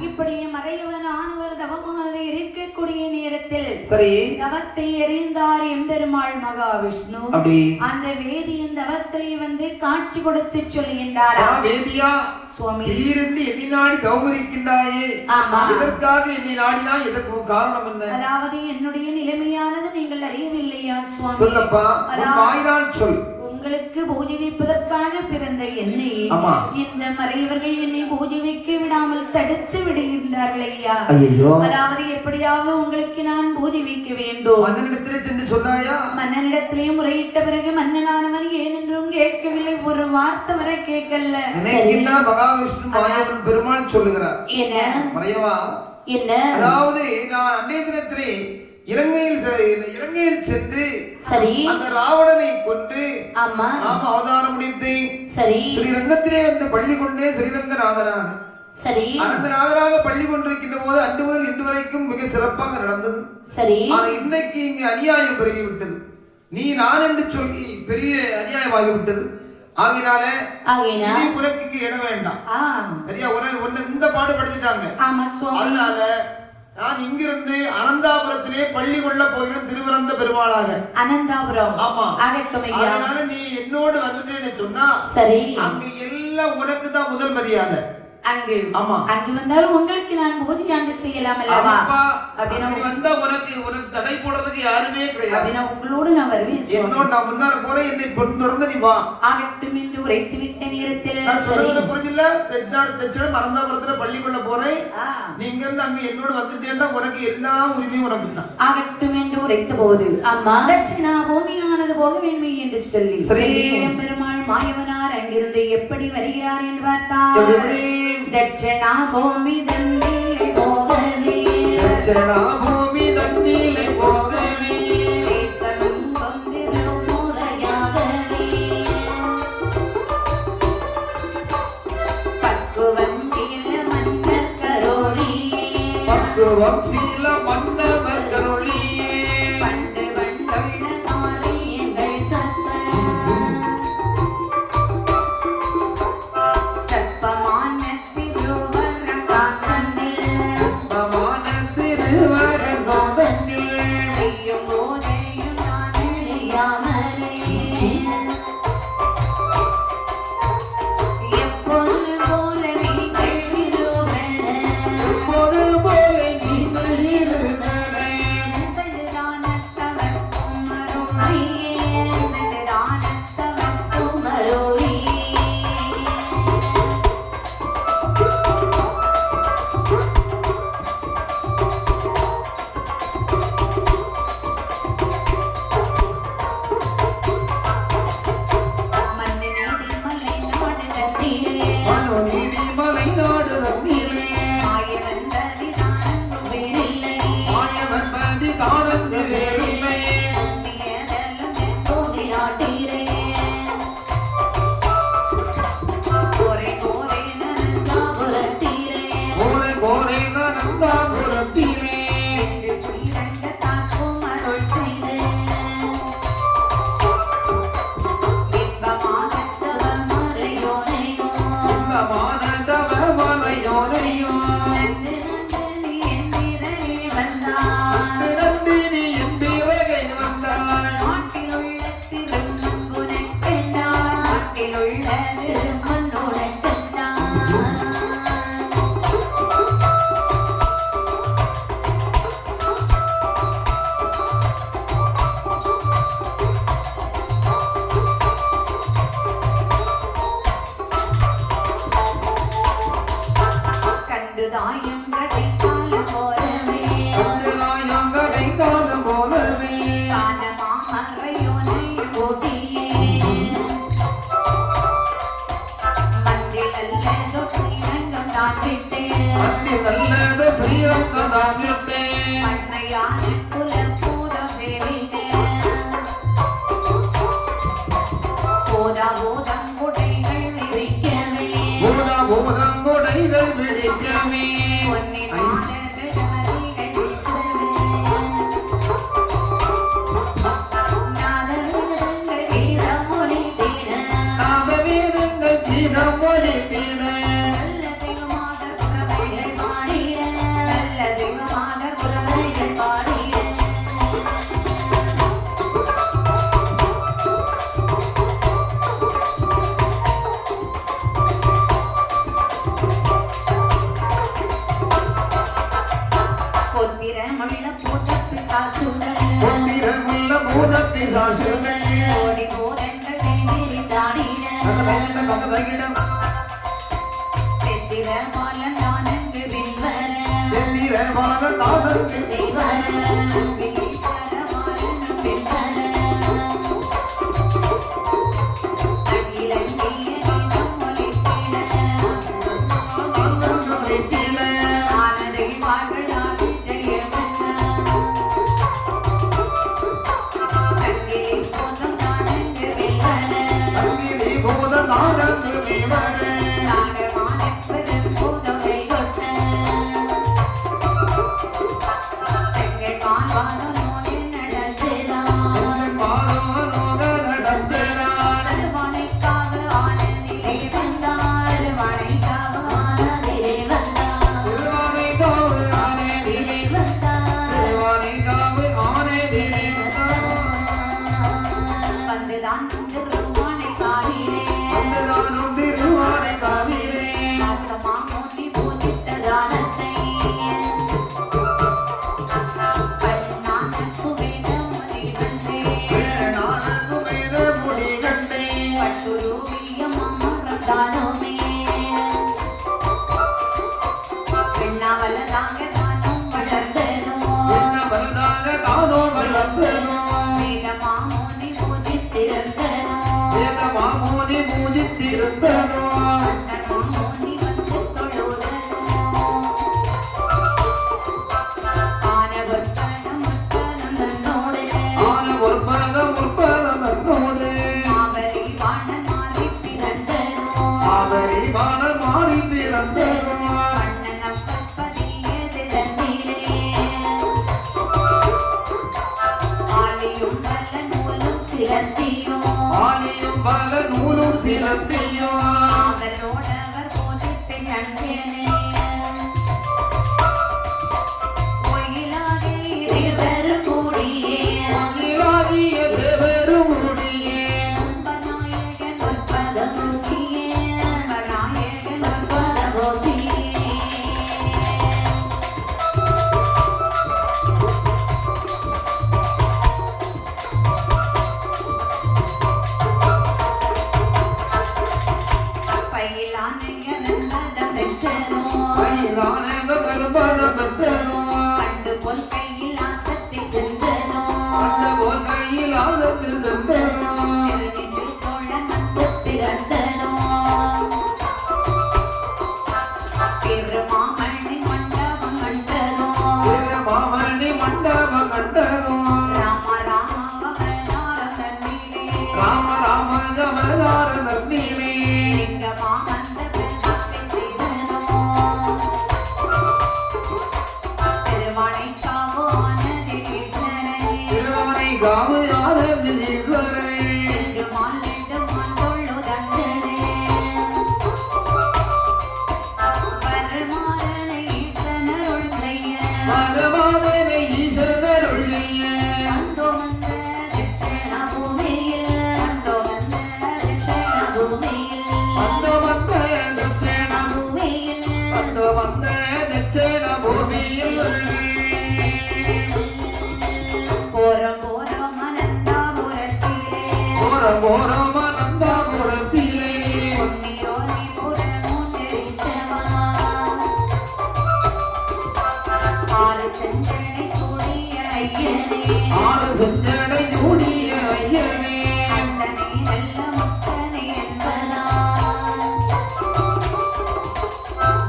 இப்படி மறையவன் ஆனவர் தவமாக இருக்கக்கூடிய நேரத்தில் சரி தவத்தை எறிந்தார் எம்பெருமாள் மகாவிஷ்ணு அப்படி அந்த வேதியின் தவத்திலே வந்து காட்சி கொடுத்து சொல்லுகின்றாரா வேதியா சுவாமி திடீரென்று என்னை நாடி தவமிருக்கின்றாயே ஆமா எதற்காக என்னை நாடினா எதற்கு காரணம் என்ன அதாவது என்னுடைய நிலைமையானது நீங்கள் அறியவில்லையா சுவாமி சொல்லப்பா உன் வாயினால் சொல் உங்களுக்கு பூஜை வைப்பதற்காக பிறந்த என்னை ஆமா. இந்த மறையவர்கள் என்னை பூஜை வைக்க விடாமல் தடுத்து விடுகின்றார்கள் ஐயா ஐயோ அதாவது எப்படியாவது உங்களுக்கு நான் பூஜை வைக்க வேண்டும் மன்னனிடத்திலே சென்று சொன்னாயா மன்னனிடத்திலேயும் முறையிட்ட பிறகு மன்னனானவன் ஏனென்றும் கேட்கவில்லை ஒரு வார்த்தை வரை கேட்கல நினைக்கின்றார் மகாவிஷ்ணு மாயவன் பெருமாள் சொல்லுகிறார் என்ன மறையவா என்ன அதாவது நான் அன்றைய தினத்திலே இலங்கையில் சென்று சரி அந்த ராவணனை கொன்று ஆமா ராம அவதாரம் முடித்து சரி ஸ்ரீரங்கத்திலே வந்து பள்ளி கொண்டே ஸ்ரீரங்கநாதனாக சரி அரங்கநாதனாக பள்ளி கொண்டிருக்கின்ற போது அன்று முதல் இன்று வரைக்கும் மிக சிறப்பாக நடந்தது சரி ஆனா இன்னைக்கு இங்கு அநியாயம் பெருகிவிட்டது நீ நான் என்று சொல்லி பெரிய அநியாயமாகிவிட்டது ஆகினால இனி உனக்கு இங்க இடம் வேண்டாம் சரியா உன்னை இந்த பாடுபடுத்திட்டாங்க ஆமா சுவாமி அதனால நான் இங்கிருந்து அனந்தாபுரத்திலே பள்ளி கொள்ள போகிறேன் திருவனந்த பெருமாளாக அனந்தாபுரம் ஆமா ஆகட்டும் ஐயா அதனால நீ என்னோடு வந்துட்டேன்னு சொன்னா சரி அங்க எல்லாம் உனக்கு தான் முதல் மரியாதை அங்கு ஆமா அங்கு வந்தாலும் உங்களுக்கு நான் பூஜை செய்யலாம் அல்லவா அப்படின்னா வந்தா உனக்கு தடை போடுறதுக்கு யாருமே கிடையாது அப்படின்னா உங்களோடு நான் வருவேன் என்னோட நான் முன்னால போறேன் என்னை தொடர்ந்து நீ வா ஆகட்டும் என்று உரைத்து விட்ட நேரத்தில் நான் சொல்றது புரிஞ்சில்ல? தெச்சடம் அனந்தாபுரத்துல பள்ளிக்குள்ள போறேன், நீங்க இருந்து அங்க என்னோட வந்துட்டேன்னா உனக்கு எல்லா உரிமையும் உனக்கு தான். ஆகட்டும் என்று உரைத்த போது அம்மா தட்சிணா பூமியானது போக வேண்டுமே என்று சொல்லி பெருமாள் மாயவனார் அங்கிருந்து எப்படி வருகிறார் என்று பார்த்தார். தட்சிணா பூமி தண்ணீரை போகவே, தட்சிணா பூமி தண்ணீரை போகவே, வம்சீல மன்னவர் கருளியே, பண்டு வண்டுள்ள காரியங்கள் சப்பமான திருவரங்காந்தனில் செய்யும் போதையும் நான் இழியாமலே எப்போது போல நீங்கள் இருவன, எப்போது போல நீங்கள் இருவன, சதுதானத்தவர்க்கும் அருளியே, சதுதானத்தவர்க்கும் அருளியே. மனோநீதி மலை நாடு தண்ணீரே, மாயவன்பதி தானங்கு வேறில்லை, மாயவன்பதி தானங்கு வேறில்லை, புண்ணியதலும் தென்போகி நாட்டீரே, கோரை கோரை நனந்தாபுரத்தீரே, கோரை கோரை நனந்தாபுரத்திலே, என்று ஸ்ரீரங்கத்தாக்கும் அருள் செய்து இன்பமாகத் தவமறையோனையோ, மானதவ மலையோனையோ, நன்று நன்று நீ எந்திரனே வந்தாய், நந்தினி என் பிறகை வந்தாள், நாட்டிலுள்ள திருமங்குனெக்கெண்டாய், நாட்டிலுள்ள திருமன்னோடெக்கெண்டாய். கண்டுதாயம் கிடைத்தாலும் போலவே, அந்தராயங்கடை காலம் போலவே, காணமாமறையோனையும் ஓட்டியே, மன்றில் அல்லதோ ஸ்ரீரங்கம் நான் விட்டேன், அன்னி நல்லத ஸ்ரீரங்கம் நான் விட்டேன், மண்ணையான குலபூத சேவிகே, போதா போதம் குடைகள் விரிக்கவே, பூதா பூதங்கொடைகள் பிடிக்கவே, பொன்னின் ஐஸ். மாதர்கள் வீசவே, நாதவேதங்கள் கீதமொழி தீர, நாதவேதங்கள் கீதம் ஒலித்திட, நல்ல தெய்வமாதர் குரவைகள் பாடிட, நல்ல தெய்வமாதர் குரவைகள் பாடிட. பொத்திரமுள்ள பூதப்பிசாசுகள், பொன்னிறமுள்ள பூத பிசாசுகள், கோடி பூதங்கள் விரிந்தாடிட, தகதகிட தகதகிடம், செத்திர பாலன் தானங்கு வில்வர, செந்திரன் பாலன் தானங்கு தேவர, வீசர மாறனும் வில்வர, அகிலங்கிய கீதம் ஒலித்திட, தானங்கு வித்திட, ஆனதெய்வார்கள் ஆதி ஜெயமன்ன, சங்கிலி போதும் தானங்கு வில்வர, சங்கிலி பூத தானங்கு விவர, நாகமானப் பெரும் பூதம் கைகொட்ட, செங்கல் மான்வாதம் நோயில் நடந்திடான், செங்கல் பாதோலோக நடந்திடான், அருவானைக்காக ஆனதிலே வந்தார், அருவானைக்காக ஆனதிலே வந்தார், திருவானை காவு ஆனேதிலே, வந்தார், திருவானை காவு ஆனேதிலே வந்துதான் திருவானை காவிலே, வந்துதானும் திருவானை காவிலே, வாசமா மூட்டி பூஜித்த தானத்தை, அண்ணான சுவேத முனி வந்தே, நானகு வேத முடி கண்டே, பட்டுருவியம் மாறி பிறந்ததோ கண்ணனம் கற்பதியது தன்னிலே ஆலியும் பல நூலும் சிலந்தியும் ஆலியும் பல நூலும் சிலந்தியும் அவரோடவர் போதித்தை அஞ்சேனே ஒயிலாகே இருவரும் கூடியே இலாதிய தேவரும் முடியே அம்பநாயகன் பதமுகியே அம்பநாயகன் பதமுகியே பயிலானையன் பதம் பெற்றனோ கையிலானேந்த கரும்பதம் பெற்றனோ கண்டு பொன் கையில் ஆசத்தை சென்றனோ அந்த போல் கையிலானத்தில் சென்றனோ திருநின்று தோழன் வந்து பிறந்தனோ திருமாமணி மண்டபம் கண்டனோ மாமணி மண்டபம் கண்டனோ ராம ராம அவதாரம் தன்னிலே ராம ராம கமலார நன்னீலே லிங்கமா வந்த பிரதிஷ்டை செய்தனோ திருவானைக்காவோ ஆனதீஸ்வரனே திருவானை காவு ஆனதில் ஈஸ்வரனே சென்று மாண்டிடு மாண்டொள்ளு தந்தனே வருமாறனை ஈசனருள் செய்ய பரமாதனை ஈஸ்வரருள்ளிய வந்தோ வந்த தட்சிண பூமியில் வந்தோ வந்த தட்சிண பூமியில் வந்த வந்த தட்சண பூமியில் வந்த வந்த தட்சண பூமியில் போரம் போரம் அனந்தாபுரத்திலே போரம் அனந்தாபுரத்திலே பொன்னியோனி புறமூன்றெரித்தவா ஆறு செஞ்சடை சூடிய ஐயனே ஆறு செஞ்சடை சூடிய ஐயனே அந்தனை நல்ல முத்தனை என்பனா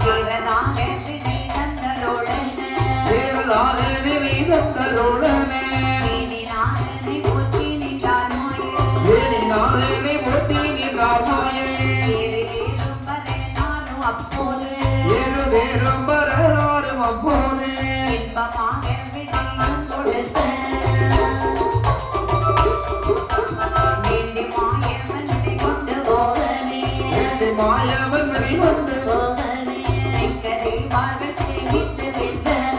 வீரதாக வினை தந்தருளன தேவதாதேவி தந்தருடனே வீணினாதனை போற்றி நின்றார் மாயில் வேணிநாதனை போட்டி நின்றார் மாயில் ஏறிலேறும் வரை நானும் அப்போது ஏறு தேரும் பரனாரும் அப்போது இன்பமாக விடையும் கொடுத்தன வேண்டி மாயவனை கொண்டு போகவே வேண்டி மாயவன் வெளிகொண்டு போகவே கதைவார்கள் சேமித்து விட்டன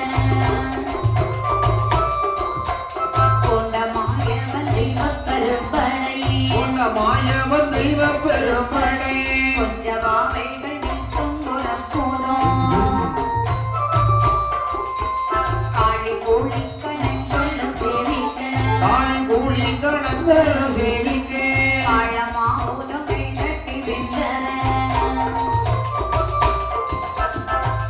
கொண்ட மாயவன் தெய்வப் பெரும்படை கொண்ட மாயவன் தெய்வ பெரும்படை கொஞ்ச பாவைகள் வீசும் போதும் காளி கோழி கணங்களும் சேவிக்க காளி கூலி கணங்களும் சேவிக்க ஆழமாவுதும் கைதட்டி வென்றன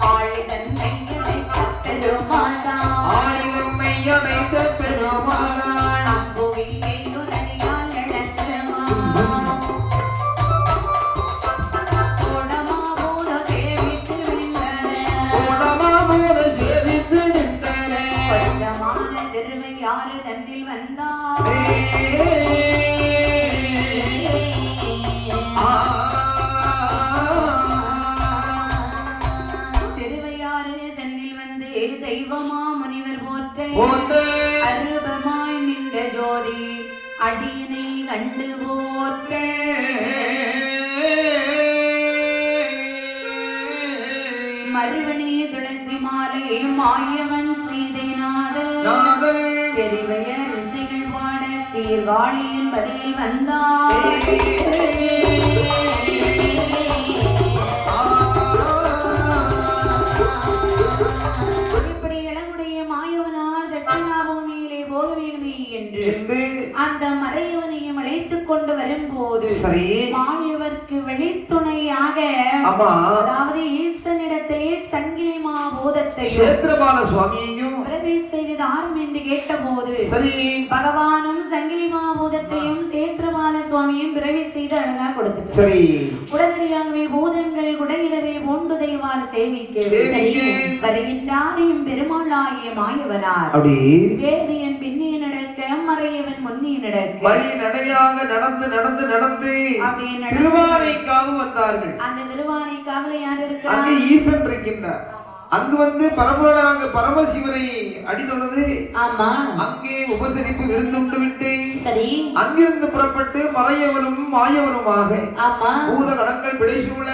ஆழிதன் மையடைத்த பெருமாள்தான் ஆளிலும் மெய்யமைத்த பெருமாளான் அம்புவியை உரடியால் இழந்தவன் கோடமாபூத சேவித்து வென்றன கோடமாமோத சேவித்து நின்றன பஞ்சமான திருவையாறு தன்னில் வந்தார் திருவையாறு தன்னில் வந்து தெய்வமா முனிவர் போற்ற அருபமாய் நின்ற ஜோதி அடியினை கண்டு போற்ற மறுவணி துளசி மாலை மாயவன் சீதைநாதர் தெரிவைய இசைகள் பாட சீர்காழியின் பதில் வந்தார் இப்படி இளங்குடைய மாயவனார் தட்சிணாபூமியிலே போக வேண்டுமே என்று அந்த மறையவனையும் அழைத்துக் கொண்டு வரும்போது சரி மாயவர்க்கு வெளித்துணையாக ஆமா அதாவது ஈசனிடத்திலே சங்கிலி மாபூதத்தை கஷேத்திரபால சுவாமியையும் பிறவி செய்தது ஆறும் என்று கேட்டபோது சரி பகவானும் சங்கிலி மாபூதத்தையும் சேத்திரபால சுவாமியும் பிறவி செய்து அழகா கொடுத்துட்டு சரி உடனடியாகவே பூதங்கள் குடையிடவே பூண்டு தெய்வார் சேவிக்க சரி வருகின்றாரையும் பெருமாளாகிய மாயவனார் அப்படி வேதியன் பின்னே நடக்க மறையவன் முன்னே நடக்க வழி நடையாக நடந்து நடந்து நடந்து திருவானைக்காவு வந்தார்கள். அந்த திருவானைக்காவுல யார் இருக்கிறார்? அங்கே ஈசன் இருக்கின்றார். அங்கு வந்து பரம்பரனாக பரமசிவனை அடித்தொழுது அங்கே உபசரிப்பு விருந்துண்டு விட்டு சரி அங்கிருந்து புறப்பட்டு மறையவனும் மாயவனுமாக பூத கணங்கள் பிடைசூழ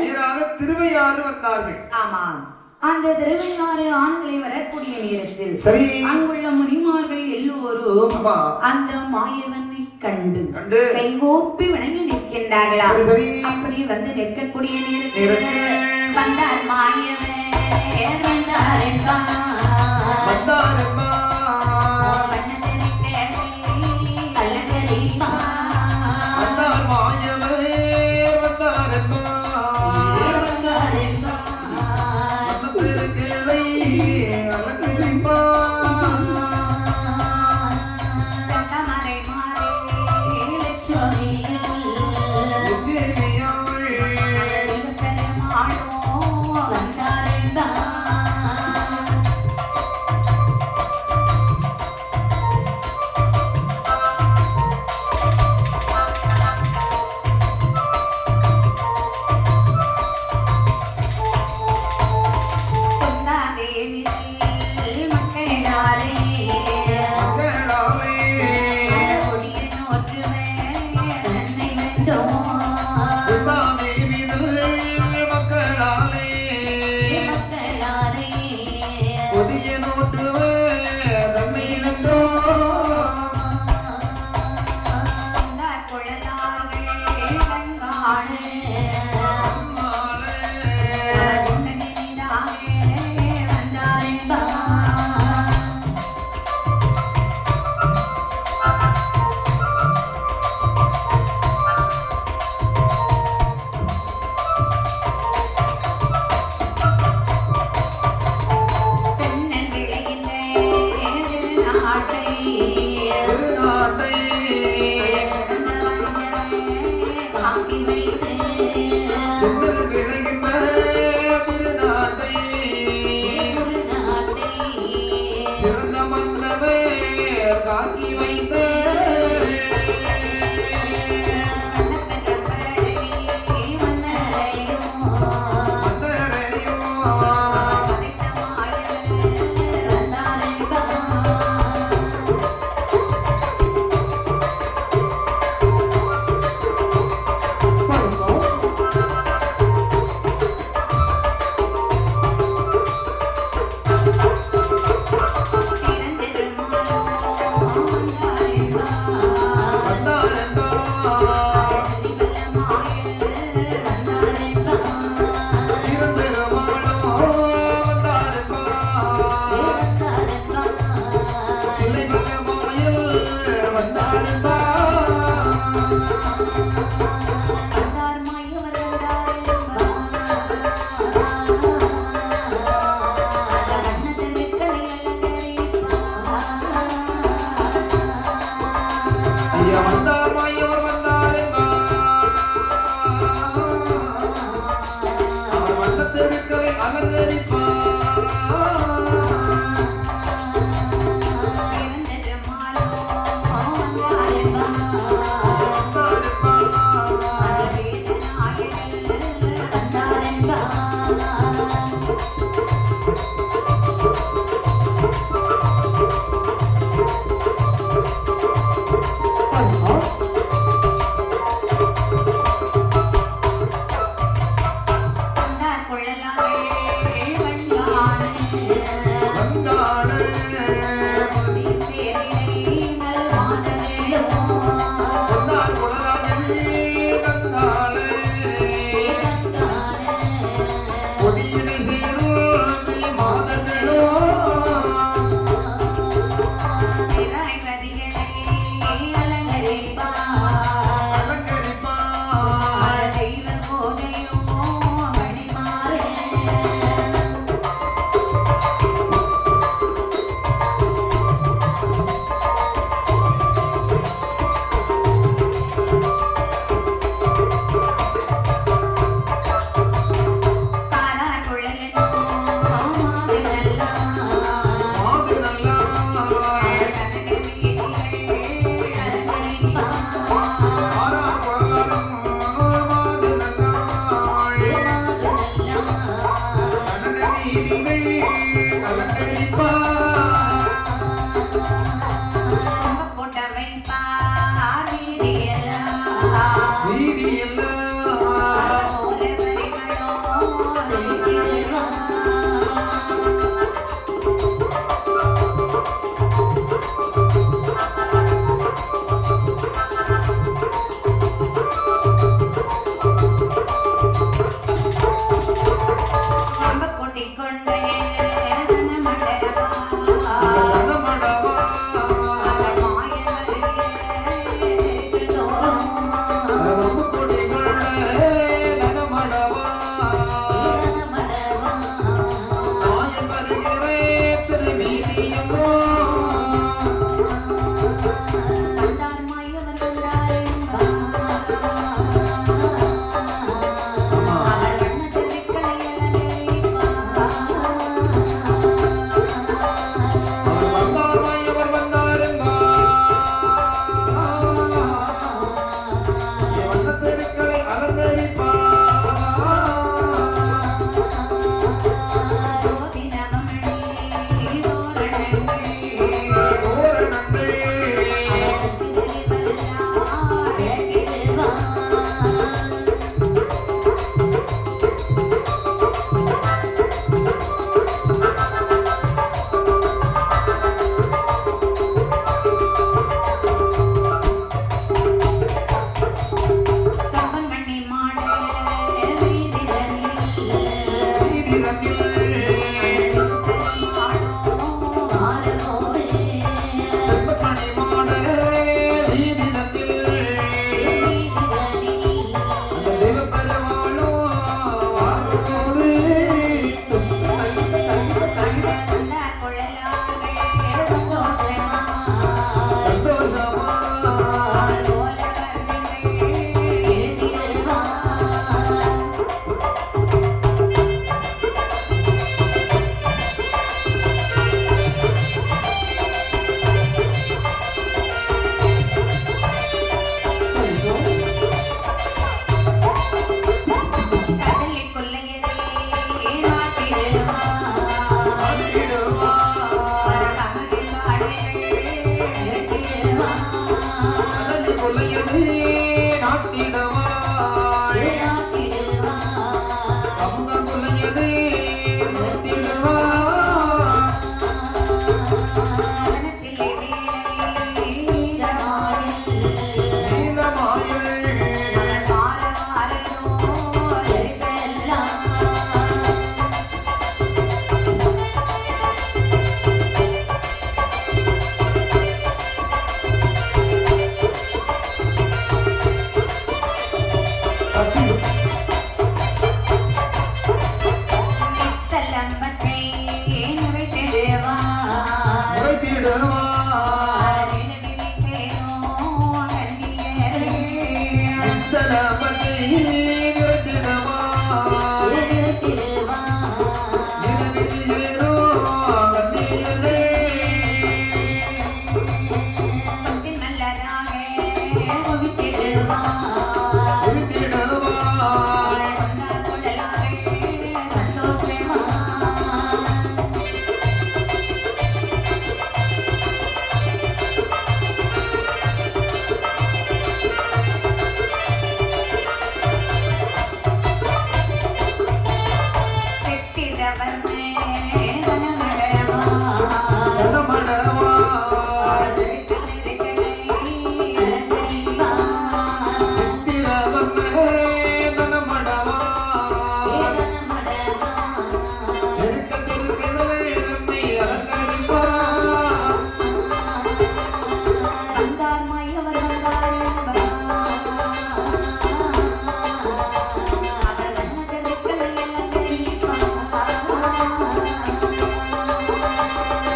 நேராக திருவையாறு வந்தார்கள். ஆமா அந்த திருவையாறு ஆண்களை வரக்கூடிய நேரத்தில் சரி அங்குள்ள முனிமார்கள் எல்லோரும் அந்த மாயவனை கண்டு கைகோப்பி வணங்கி நிற்கின்றார்களா? அப்படி வந்து நிற்கக்கூடிய நேரத்தில் வந்தார் மாயவன் வந்தாரன்பா வந்தாரன்பா அல்லகரிப்பா வந்தார் மாயவன் வந்தாரன்பா வந்தாரன்பா வந்ததிருக்கேளை அல்லகரிப்பா சட்டமறை மாறே லட்சுமியில் பெருமாளோ வந்தாரன்பா வந்தார் மாயவர் வந்தார் வீதி எல்லாம் ஒரு பரிமளோ செலுத்திடுவான். கொண்டே மண்டபா மனமடவா மாய வருகிறே தோறும் ரொம்ப கொடிகள நனமடவா மாயம் வருகிறே திருவீதியமோ வந்தார் மாயவர் வந்தார்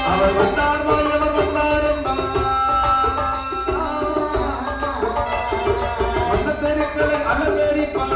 அவர் வண்ணத்தை அவர் வந்தாருங்கா வண்ணத்தெருக்களை அலங்கரிப்பா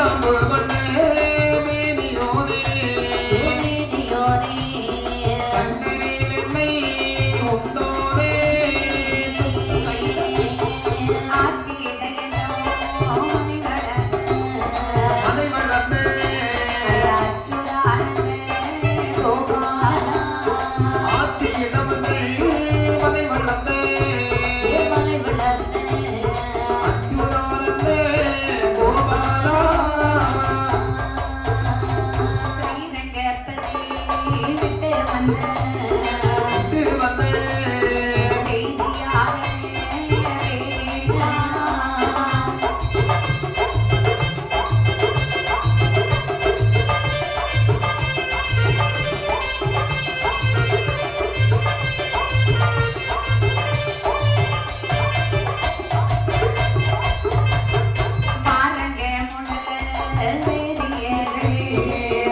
சுண்ணாம்பு மண்ணே மேனியோனே கண்ணனில் என்னை உண்டோனே மனை வளர்ந்த ஆட்சி இடமங்கள் மனை வளர்ந்த அச்சுதானந்த கோபாலா விட்டு வந்த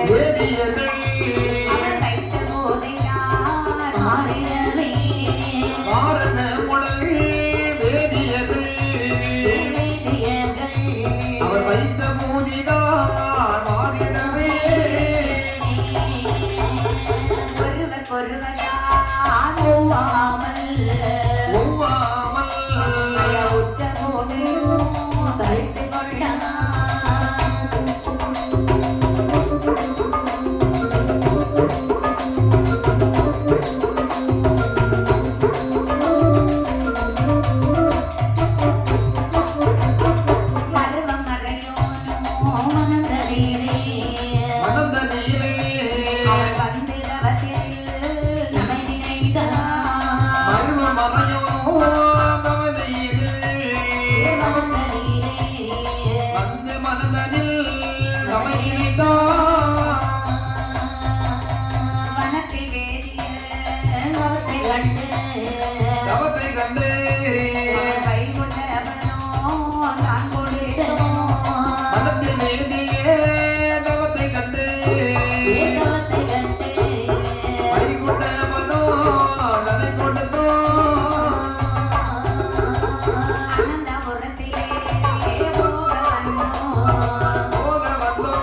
வேதியர்கள் வாரண முடல் வேதியர்கள் அவர் வைத்த மூதிதான் மாறிடவே ஒவ்வாமல் மணந்த நீலே மருவ மறையோ நமதியில் வந்து மனதனில் நமையிதான் தவத்தை கண்டு மனத்தில் வேதியே தவத்தை கண்டு வைகுண்டமனோ நனை கொண்டதோ போக வந்தோ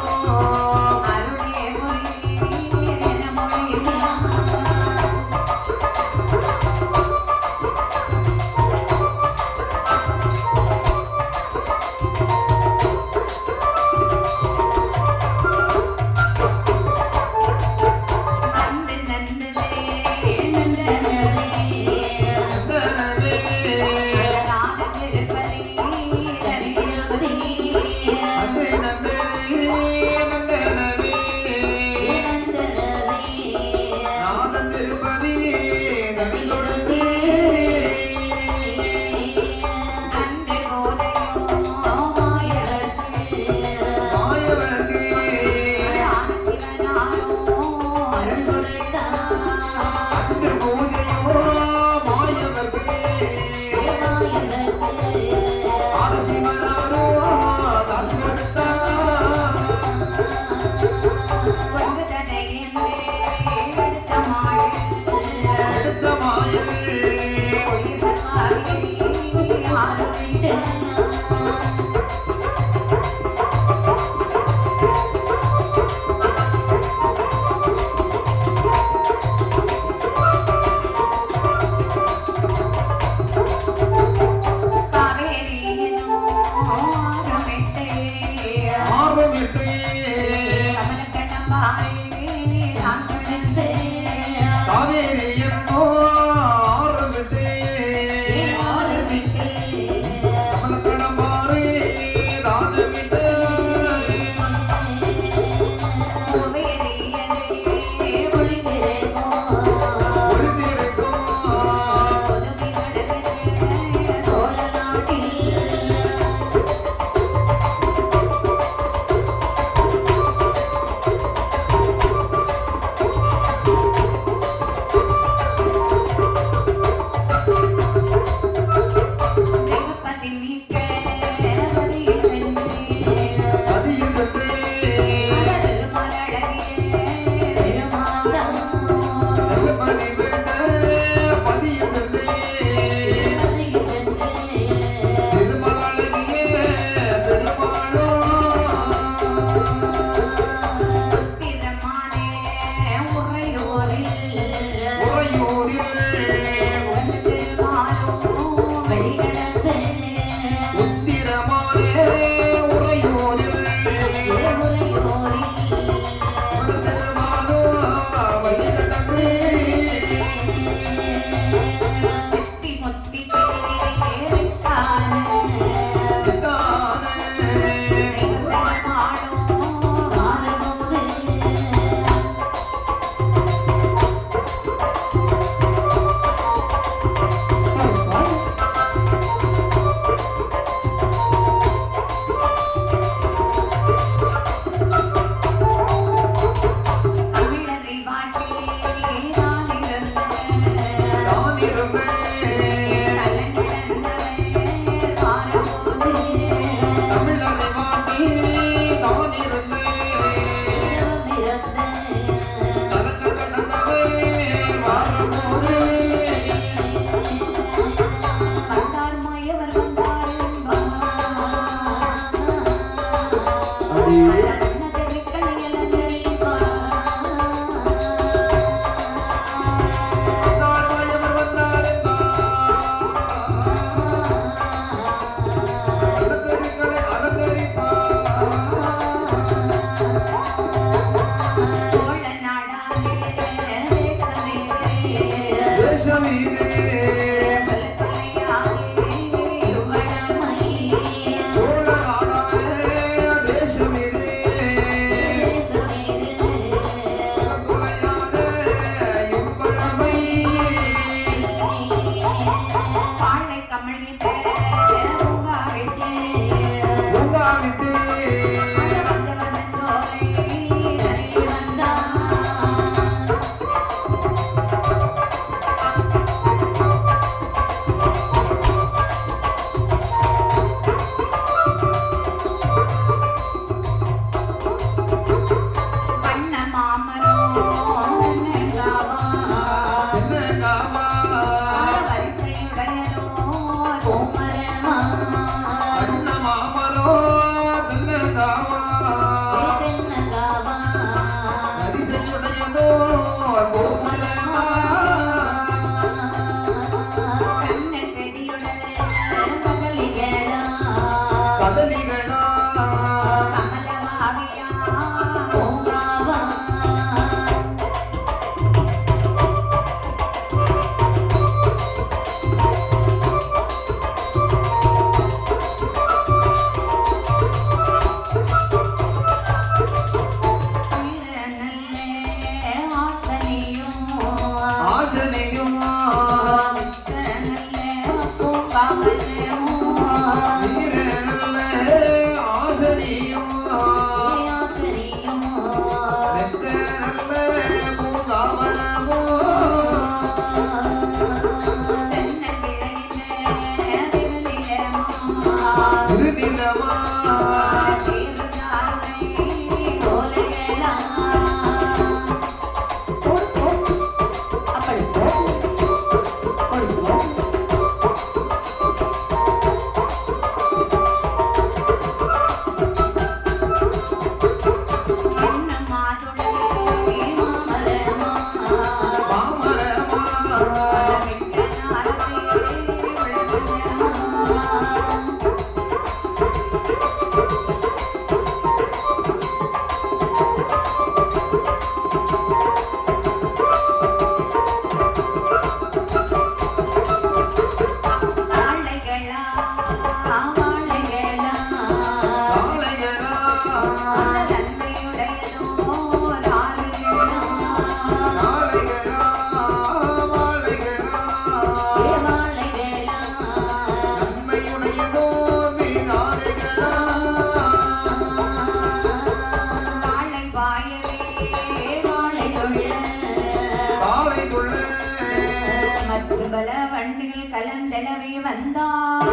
கலந்தளவே வந்தார்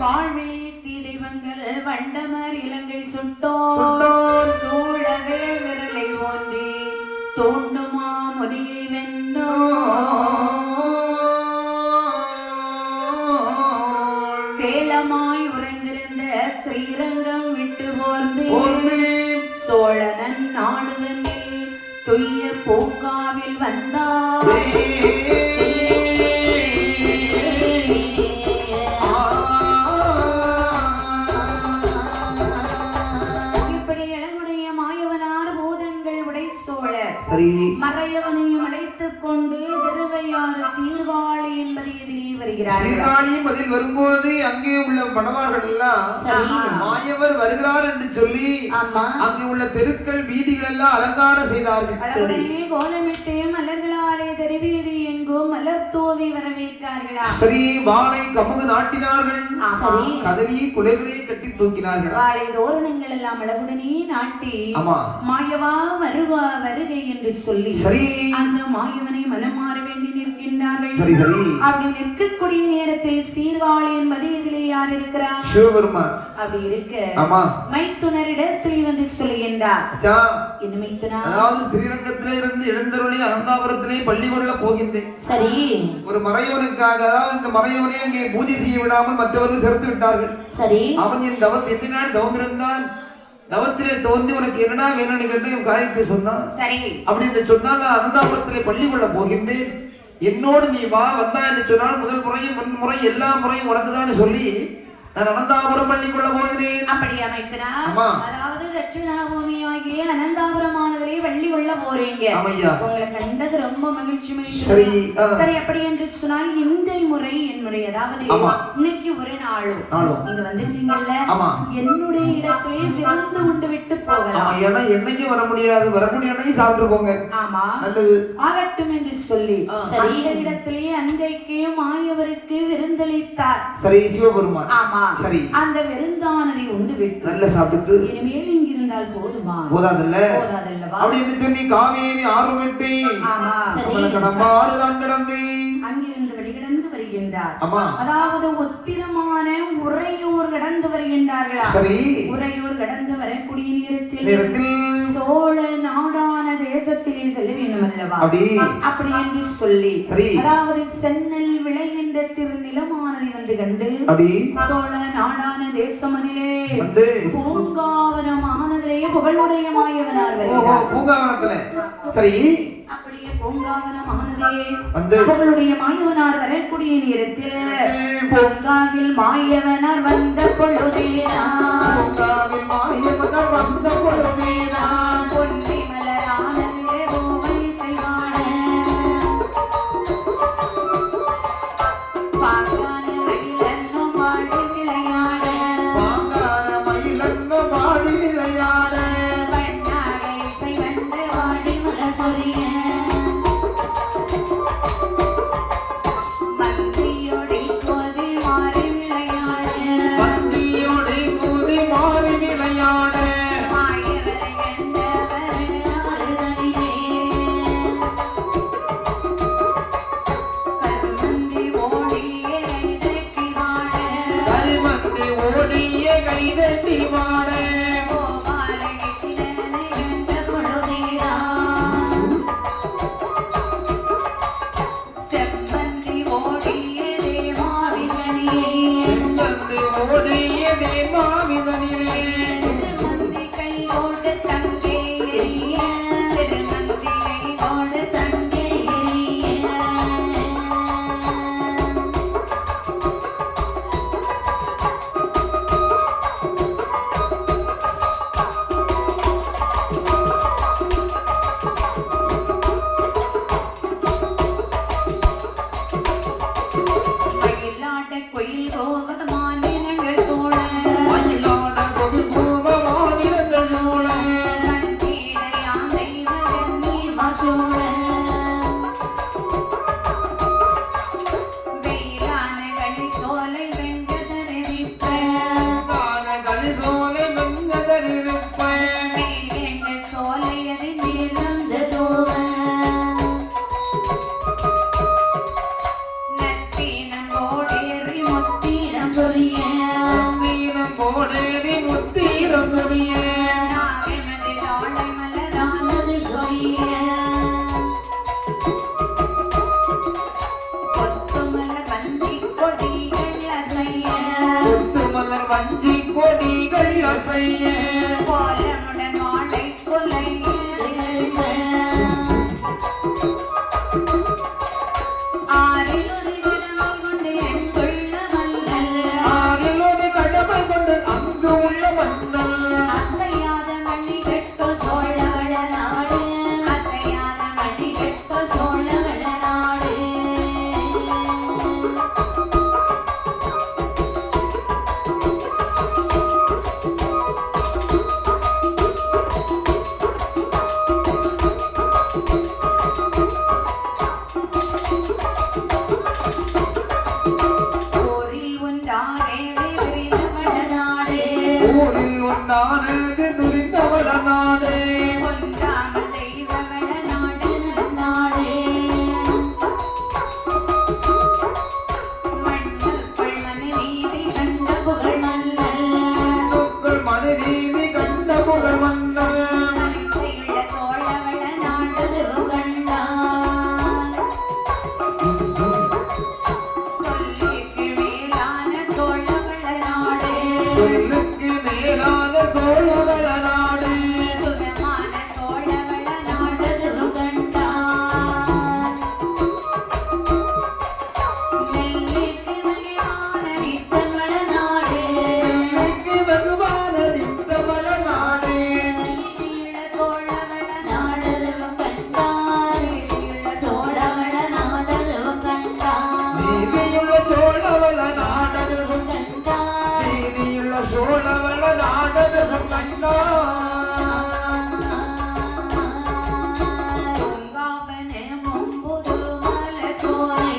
வாழ்விழி சீதைவங்கள் வண்டமர் இலங்கை சுட்டோர் சூழவே விரலை ஓன்றி தோண்டுமா மொழியை வென்றோ சேலமாய் உறைந்திருந்த ஸ்ரீரங்கம் விட்டு போர்ந்து சோழனன் நாடுதனில் துய்ய பூங்காவில் வந்தார் இப்படி இளங்குடைய மாயவனார் பூதங்கள் உடை சோழர் மறையவனையும் அழைத்துக் கொண்டு திருவையாறு சீர்காழி என்பதை எதிரே வருகிறார். சீர்காழியும் அதில் வரும்போது அங்கே உள்ள மணவார்கள் எல்லாம் மாயவர் வருகிறார் என்று சொல்லி அங்கே உள்ள தெருக்கள் வீதிகள் எல்லாம் அலங்காரம் செய்தார்கள். அழகுடனே கோலமிட்டு மலர்களாலே தெருவீதி எங்கும் மலர் தூவி வரவேற்றார்களா. சரி, வாழை கமுகு நாட்டினார்கள். கதலி குலைகளை கட்டி தூக்கினார்கள். வாழை தோரணங்கள் எல்லாம் அழகுடனே நாட்டி மாயவா வருகை என்று சொல்லி அந்த மாயவனை மனம் மாற வேண்டி நிற்கின்றார்கள். சரி சரி. அப்படி நிற்கக்கூடிய நேரத்தில் சீர்காழி என்பது இதிலே யார் இருக்கிறார்? சிவபெருமான். அப்படி இருக்க ஆமா மைத்துனரிடத்தில் வந்து சொல்லுகின்றார். அச்சா என்ன மைத்துனா? அதாவது ஸ்ரீரங்கத்திலே இருந்து எழுந்தருளி அனந்தாபுரத்திலே பள்ளி கொள்ள போகின்றேன். சரி. ஒரு மறையவனுக்காக, அதாவது இந்த மறையவனை அங்கே பூஜை செய்ய விடாமல் மற்றவர்கள் செலுத்தி விட்டார்கள். சரி. அவன் என் எத்தனை நாள் தவம் இருந்தான். தவத்திலே தோன்றி உனக்கு என்னடா வேணும்னு கேட்டு என் காரியத்தை சொன்னான். சரி. அப்படி என்று சொன்னால் நான் அனந்தாபுரத்திலே பள்ளி கொள்ள போகின்றேன், என்னோடு நீ வா. வந்தா என்று சொன்னால் முதல் முறையும் முன்முறை எல்லா முறையும் உனக்குதான் சொல்லி நான் அனந்தாபுரம் பள்ளி கொள்ள போகிறேன். அப்படி அமைத்தனா? ஆமா. அதாவது தட்சிணாபூமி ஆகிய அனந்தாபுரமானதிலே வள்ளி கொள்ள போறீங்க. ஆமையா. உங்களை கண்டது ரொம்ப மகிழ்ச்சி. சரி. சரி, அப்படி என்று சொன்னால் இன்றைய முறை என் முறை, அதாவது இன்னைக்கு ஒரு நாளும் நீங்க வந்துட்டீங்கல்ல, என்னுடைய இடத்திலே விருந்து உண்டு விட்டு போகலாம். ஏன்னா என்னைக்கு வர முடியாது, வரக்கூடிய அன்னைக்கு சாப்பிட்டு போங்க. ஆமா, நல்லது ஆகட்டும் என்று சொல்லி அந்த இடத்திலே அன்றைக்கு மாயவருக்கு விருந்தளித்தார். சரி, சிவபெருமான். ஆமா. சரி. அந்த விருந்தானதை உண்டு விட்டு நல்ல சாப்பிட்டு இனிமேல் இங்கிருந்தால் போதுமா? போதாதல்ல. போதாதல்லவா? அப்படி என்று சொல்லி காவேரி ஆறுமெட்டி கடம்பாறுதான் கிடந்து அங்கிருந்து வெளிகிடந்து வருகின்றார். ஆமா. அதாவது உத்திரமான உறையூர் கடந்து வருகின்றார்களா? சரி. உறையூர் கடந்து வரக்கூடிய நேரத்தில் சோழ நாடான தேசத்திலே செல்ல வேண்டும் அல்லவா? அப்படி என்று சொல்லி அதாவது சென்னல் விளைகின்ற திருநிலமானதை வந்து கண்டு சோழ நாடான தேசமதிலே பூங்காவனமானதிலே புகழுடைய மாயவனார் வருகிறார். பூங்காவனத்திலே. சரி. அப்படியே பூங்காவனமானதிலே புகழுடைய மாயவனார் வரக்கூடிய நேரத்தில் பூங்காவில் மாயவனார் வந்த பொழுதேனா பொன்னை மலரானதிலே பூவை செய்வான பாங்கான மயிலன்னும் வாடி விளையாட வண்ணாக இசை வந்து வாடி மலசொரிய மந்தியோடி கோதி மாறி விளையாட மாயவரை கண்டவர் ஆறுதலிலே கருமந்தி ஓடியே கைதட்டி வாட கோபாலனை கிடனை கண்ட பொழுதேனா செம்பந்தி ஓடியே தேமாவிதனிலே சிறுமந்தி கையோடு தங்கே எரிய சிறுமந்தி கையோடு தங்கே எரிய மயிலாட கோயில் கோவமானினங்கள் சோழ நந்திடையாம் தெய்வம் நீர் மாசோழ வெயிலான களி சோலை வெங்கதரிப்ப எங்கள் சோலையது நீர் வந்து தூவ நத்தீனம் ஓடேறி முத்தீனம் சொரிய நாகமதி தாழை மலரானது சொரிய கொத்துமலர் வஞ்சி கொடிகள் அசைய கோலமுடன் மாடை கொல்லைய ஆறிலொரு கடமை கொண்டு என் கொள்ள மல்லல் அசையாத மணி கெட்டோ சோழவள நாடு அசையாத மணி கெட்டோ சோழவள நாடு சொல்லுக்கு மேலான சோழவள நாடு சுகமான சோழவள நாடதுவும் கண்டார் நெல்லுக்கு மகிமான நித்தவள நாடு நெல்லுக்கு வெகுவான நித்தவள நாடு நீதியுள்ள சோழவள நாடதுவும் கண்டார் நீதியுள்ள சோழவள நாடதுவும் கண்டார் நீதியுள்ள சோழவள நாடதுவும் கண்டார் நீதியுள்ள சோழவள நாடதுவும் கண்டார் பூங்காவனமும் புதுமலச்சோலை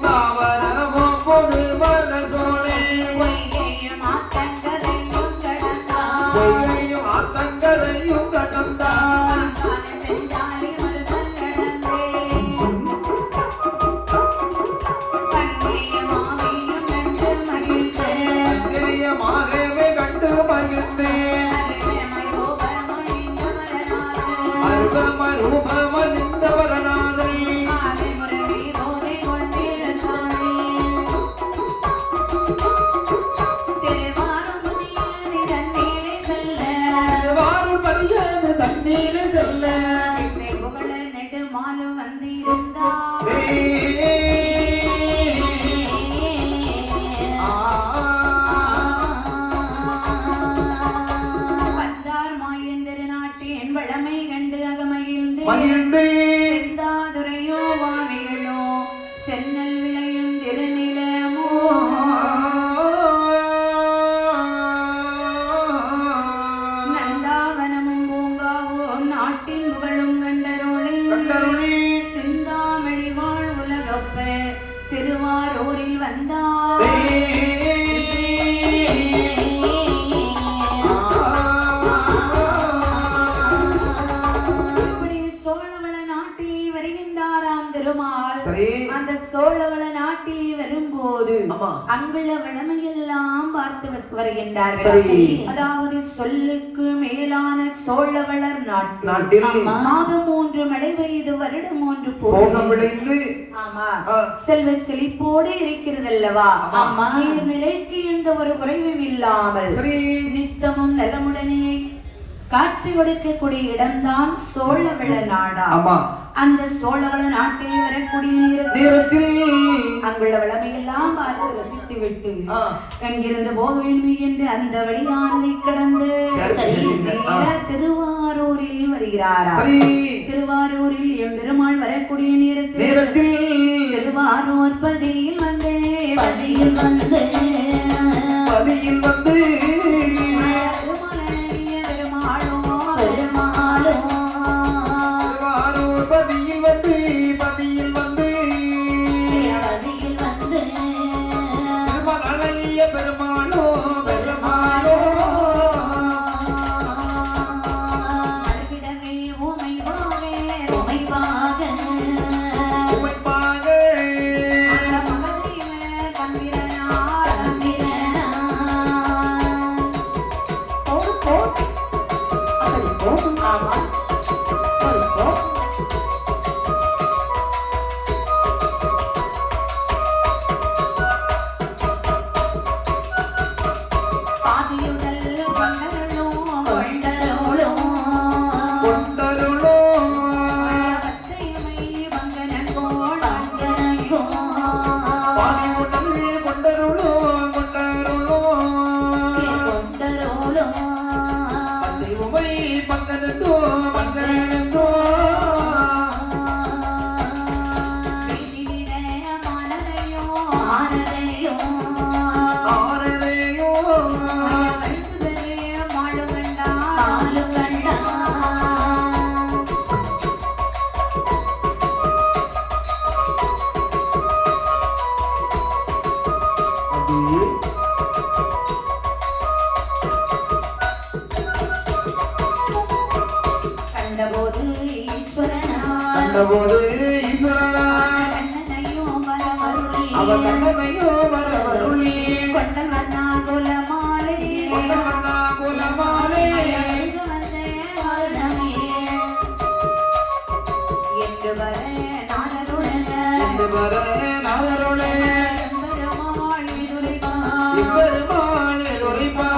தாவரமும் பொது மலசோலை பொய்கையும் ஆத்தங்கரையும் கடந்தார் பொய்கையும் ஆத்தங்கரையும் கடந்தார் தானே செஞ்சாலி மருதல் கடந்தே கண்ணிய மாவையும் கண்டு மகிழ்ந்து அந்நியமாகவே கண்டு மகிழ்ந்தேன் அருமைமை ரூபமணிந்த மரநாது அருபம ரூபம நின்றவரநாதனை ஆதி முரவி போதை கொண்டிருந்தாளே திருவாரும் புதியது தண்ணீரை செல்ல வாரும் பதியது தண்ணீர் செல்ல இசை புகழ நெடுமாலும் வந்திருந்தார் வந்தார் மாயன் திருநாட்டின் வளமை கண்டு அகமகிழ்ந்து மகிழ்ந்து செந்தாதுரையோ வாவிகளோ சென்னல் விளையும் திருநிலமோ நந்தாவனமும் பூங்காவோ நாட்டின் புகழும் கண்டருளி கண்டருளி சிந்தாமணி வாழ் உலகப்ப திருவாரூரில் வந்தார் இப்படி சோழவள நாட்டில் வருகின்றாராம் திருமால் சரி அந்த சோழவள நாட்டில் வரும்போது ஆமா. அங்குள்ள வளமையெல்லாம் பார்த்து வருகின்றார்கள் சரி. அதாவது சொல்லுக்கு மேலான சோழவளர் நாட்டில் நாட்டில் மாதம் 3 மழை பெய்து வருடம் 3 போகம் விளைந்து ஆமா ஆ. செல்வ செழிப்போடு இருக்கிறது அல்லவா ஆமா. நீர்நிலைக்கு எந்த ஒரு குறைவும் இல்லாமல் சரி நித்தமும் நலமுடனே காட்சி கொடுக்கக்கூடிய இடம்தான் சோழவள நாடா ஆமா அந்த சோழவள நாட்டில் வரக்கூடிய நேரத்தில் அங்குள்ள வளமையெல்லாம் பார்த்து ரசித்து விட்டு ஆ. அங்கிருந்து போக வேண்டும் என்று அந்த வழியானதை கடந்து சரி, சரி. ஆ. நேரா திருவாரூரில் வருகிறாரா சரி திருவாரூரில் எம்பெருமாள் வரக்கூடிய நேரத்தில் நேரத்தில் திருவாரூர் பதியில் வந்து பதியில் வந்து பதியில் வந்து திருமலைய பெருமாளோ பெருமாளோ திருவாரூர் பதியில் வந்து பதியில் வந்து பதியில் வந்து திருமலைய பெருமாளோ பெருமாளோ அருகிடமே ஊமை போவே உமைவாக உமைப்பாக அந்த மகதேவ தம்பிரனார் அப்படி போகும் ஆமா போ பாதியுடல் கொண்டருளும் கொண்டருளும் கொண்டருளோ பச்சையமை பங்கனங்கோள் பங்கனங்கோள் பாதிவுடல் கொண்டருளோ கொண்டருளோ கொண்டருளும் பச்சை உமை பங்கனந்தோ பங்கனந்தோ வீதிவிட மானதையோ மானதையோ ஆனதையோ கழுத்து பெரிய மாளுகண்டா மாளுகண்டா அப்படியே கண்டபோது ஈஸ்வரனா கண்டபோது ஈஸ்வரனா கண்ணனையோ வரமருளி அவ கண்ணனையோ வரவருளி கொண்டல் வண்ணா குலமாலை கொண்டவண்ணா குலமாலே அங்கு வந்த வருணமே என்று வர நாரருடைய என்று வர நாதருளே எம்பெருமாள் இதுரைப்பார் இப்பெருமாள் துரைப்பா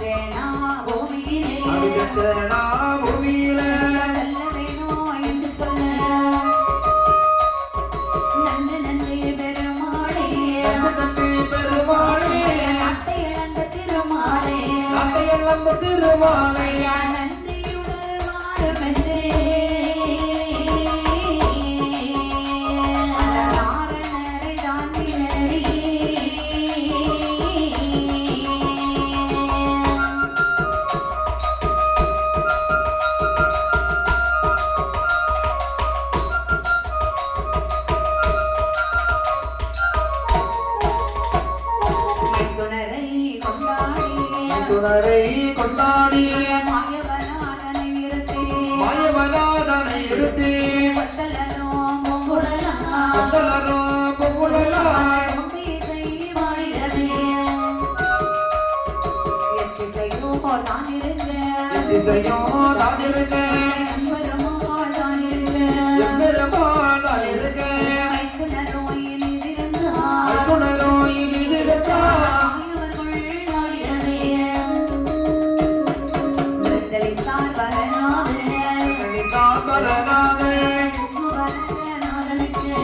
தட்சணா பூமியிலே தட்சணா பூமியிலே செல்ல வேணும் என்று சொல்ல நன்று நன்றி பெருமாளே நன்றி பெருமாளே நாட்டை இழந்த திருமாலே நாட்டை இழந்த திருமாலே நன்றியுடன் வாரும் என்றே நாரணரை தாண்டினடி துணரை கொண்டாடி துணரை கொண்டாடி மாயவனாதனை இருத்தே மாயவனாதனை இருத்தி கொத்தலரோ பொங்குடலா கொண்டலரோ பொங்குழலா முந்திசை வாழிடவே எத்திசையோ தான் இருந்தேன் திசையோ நான் இருக்கேன் எம்பெருமாள் தான் இருந்தேன் எம்பெருமான் நான் இருக்கேன் மைத்துனரோ இனிதிருந்தார் அருணரோ இனிதிருக்கா மாயவர்கள் வாழிடவே விருந்தளித்தார் வரநாதே நினைத்தான் வரனாக விஷ்ணுவரநாதனுக்கு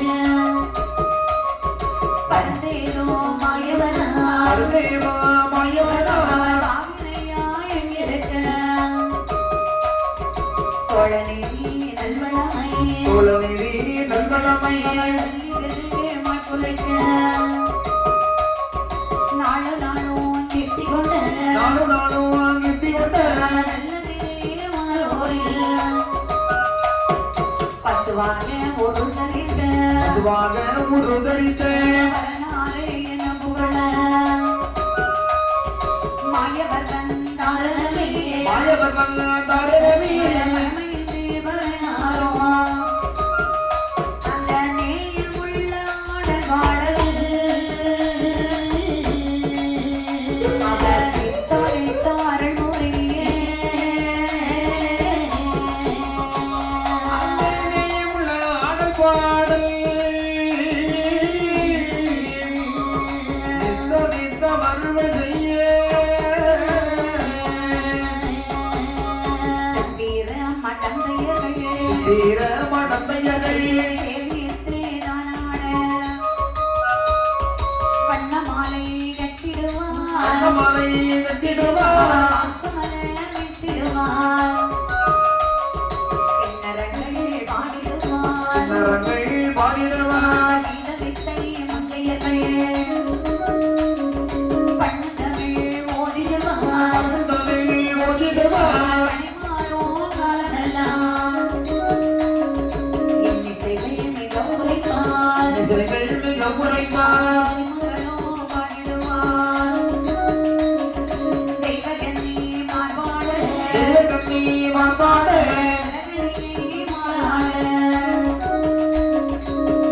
பரந்தேரோ மாயவனா அருணேவா மாயவனா பாவினையா எங்கிருக்க சோழநேரி நல்வளமை சோழநெறி நல்வளமை நல்லிவிரு மாட்குலைக்க நாளு நாளும் கிட்டிக் கொண்டு நானும் நானும் அங்கித்தி கொண்ட நல்லதிரே மாறோரில் பசுவாக ஒரு தரித்த பசுவாக உருதரித்த வரனாரே என புகழ மாயவர்தன் தாரணமே மாயவர்கள் தாரமே பரமையின்றி வரனாரோ அந்த நேயமுள்ள ஆடல் பாடல் அவர் நித்தொழித்த அருள்மொழியே உள்ள ஆடல் பாடல் நித்த நித்த மருள் செய்ய சித்திர மடந்தையர்கள் தீர மடந்தையர்கள் சேவியத்தே தானாட வண்ணமாலை கட்டிடுவார் அன்னமலை கட்டிடுவார் வாசமலர் வீசிடுவார் கிண்ணறங்கள் பாடிடுவார் நரங்கள் பாடிடுவார் கீத வித்தை மங்கையர்கள் பண்ணதமிழ் ஓதிடுவார் தமிழ் ஓதிடுவார் பணிமாறோ காலமெல்லாம் இன்னிசைகள் மிக உரைப்பார் இசைகள் மிக உரைப்பார் சிமகளோ பாடிடுவார் தெய்வகன்னி மார்பாட கண்ணி மாப்பாட ஜனகணியை மாறாட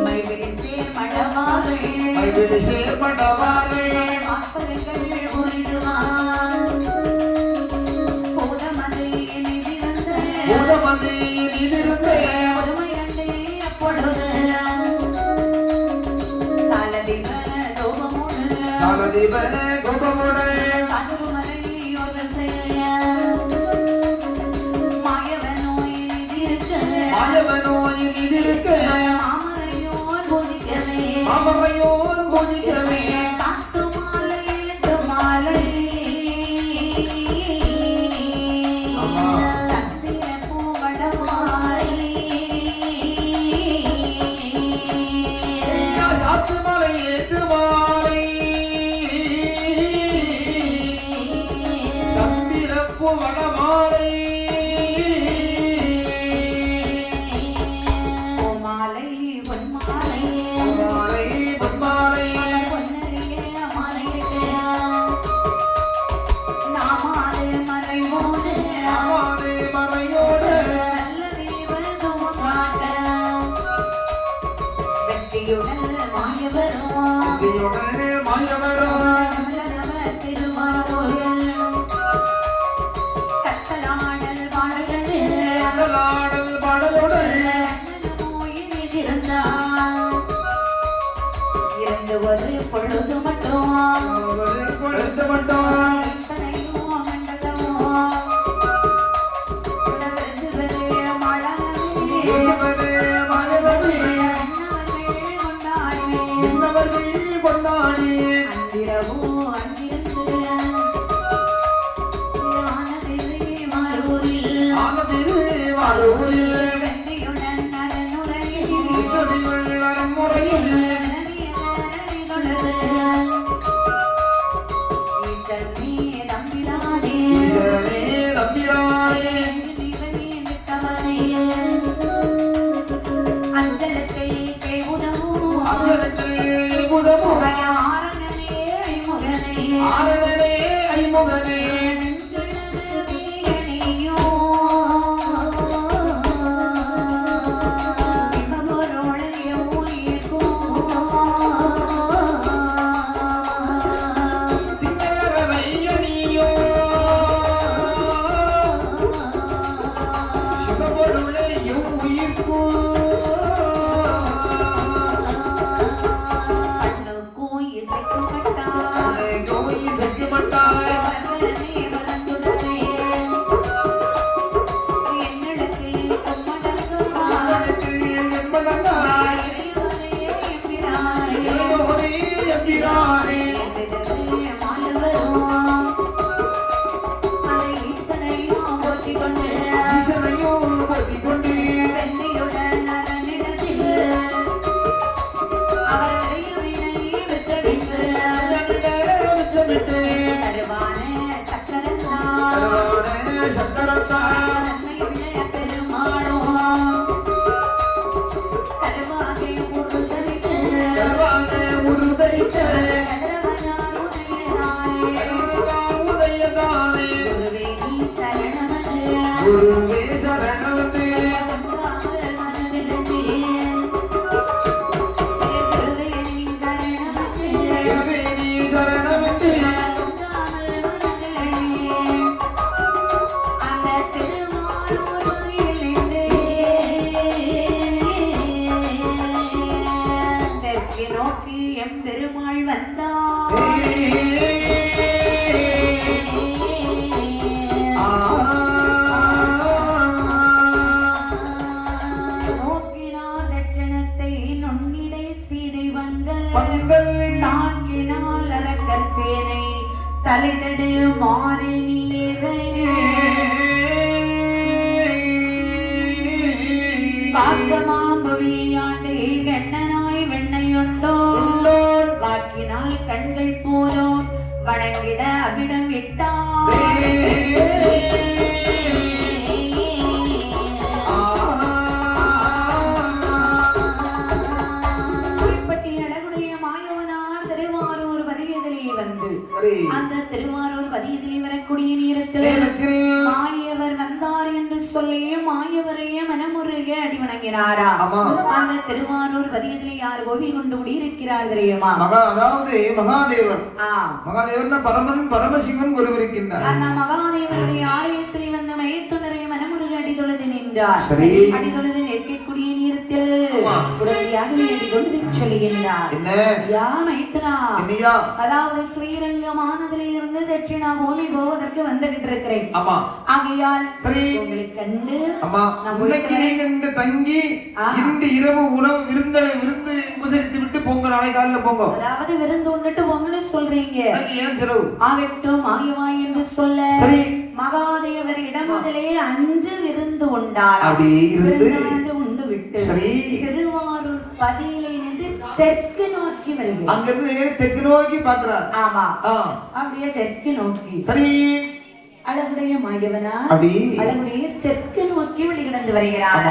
மைவிழி சேர் மடவாறு மைவிடு சேர்படவாரே வாசல்கள் ஓரிடுவார் பூதமதை நிதிரந்த பூதமதியில் இருந்து புதுமை கண்டே அப்பொழுது சாலதிவ தோபமுடு சாலதீப கோபமுடன் சாற்றுமறையோர்கள் செய்ய மாயவனோய் நிதிருக்க மாயவனோயில் இதிருக்க மாமரையோர் பூஜிக்கவே மாமரையோன் பூஜிக்கவே சாத்து மாலை ஏற்று மாலை ஆமா. சந்திர பூவட மாலை சாத்து மலை ஏத்து மாலை சந்திரப்பு வடமாலை பூமாலை பொன்மாலை மாலை பொன்மாலை பொன்னறிய மாலையிட்டு நாமாலே மறைவோது ஆமாதே மறையோடு நல்ல தீபம் காட்ட வெற்றியுடன் மாயவரும் இடியுடன் மாயவரோ நல்லவர் திருவாரூரில் கத்தலாடல் பாடகண்டு கடலாடல் பாடலுடன் இருந்து ஒரு பொழுது மட்டும் பொழுது மட்டும் ஈசனையும் திருவாரூரில் வெண்ணையுடன் அரணுரையில் அரண்முறையில் ஈசனே நம்பிரானே ஈசனே நம்பிரானே அஞ்சலத்தை கேவுதவும் ஆரணனே ஐமுகனே குருவே சரணவந்தே நோக்கி எம்பெருமாள் வந்தார் தலைதடு மாறி நீரை பாக்கமாம்புவியாண்டே கண்ணனாய் வெண்ணையுண்டோ வாக்கினால் கண்கள் போலோ வணங்கிட அவிடம் விட்டார் அந்த திருவாரூர் பதியத்திலே வரக்கூடிய நேரத்தில் மாயவர் வந்தார் என்று சொல்லி மாயவரையே மனமுருக அடி வணங்கினாரா அந்த திருவாரூர் பதியத்திலே யார் கோவில் கொண்டு குடியிருக்கிறார் தெரியுமா அதாவது மகாதேவர் மகாதேவர்னா பரமன் பரமசிவன் குரு இருக்கின்றார் அந்த மகாதேவருடைய ஆலயத்தில் வந்த மயத்துணரை மனமுருக அடி தொழுது நின்றார் அடி தொழுது நிற்கக்கூடிய நேரத்தில் உடனடியாக அடி தொழுது சொல்லுகின்றார் யா மைத்துனா அதாவது ஸ்ரீரங்கமானதிலே இருந்து தட்சிணா பூமி போவதற்கு வந்துகிட்டு இருக்கிறேன் ஆகையால் உங்களை கண்டு இங்க தங்கி இன்று இரவு உணவு விருந்து உபசரித்து விட்டு போங்க நாளை காலையில போங்க அதாவது விருந்து உண்ணிட்டு போங்கன்னு சொல்றீங்க ஏன் செலவு ஆகட்டும் ஆயவாய் என்று சொல்ல மகாதேவர் இடமுதலே அன்று விருந்து உண்டார் அப்படி இருந்து உண்டு விட்டு திருவாரூர் பதியிலே நின்று தெற்கு நோக்கி வருகிறார் அங்கிருந்து தெற்கு நோக்கி பார்க்கிறார் ஆமா அப்படியே தெற்கு நோக்கி சரி அழகுடைய மாயவனா அழகுடைய தெற்கு நோக்கி வெளி கிடந்து வருகிறார்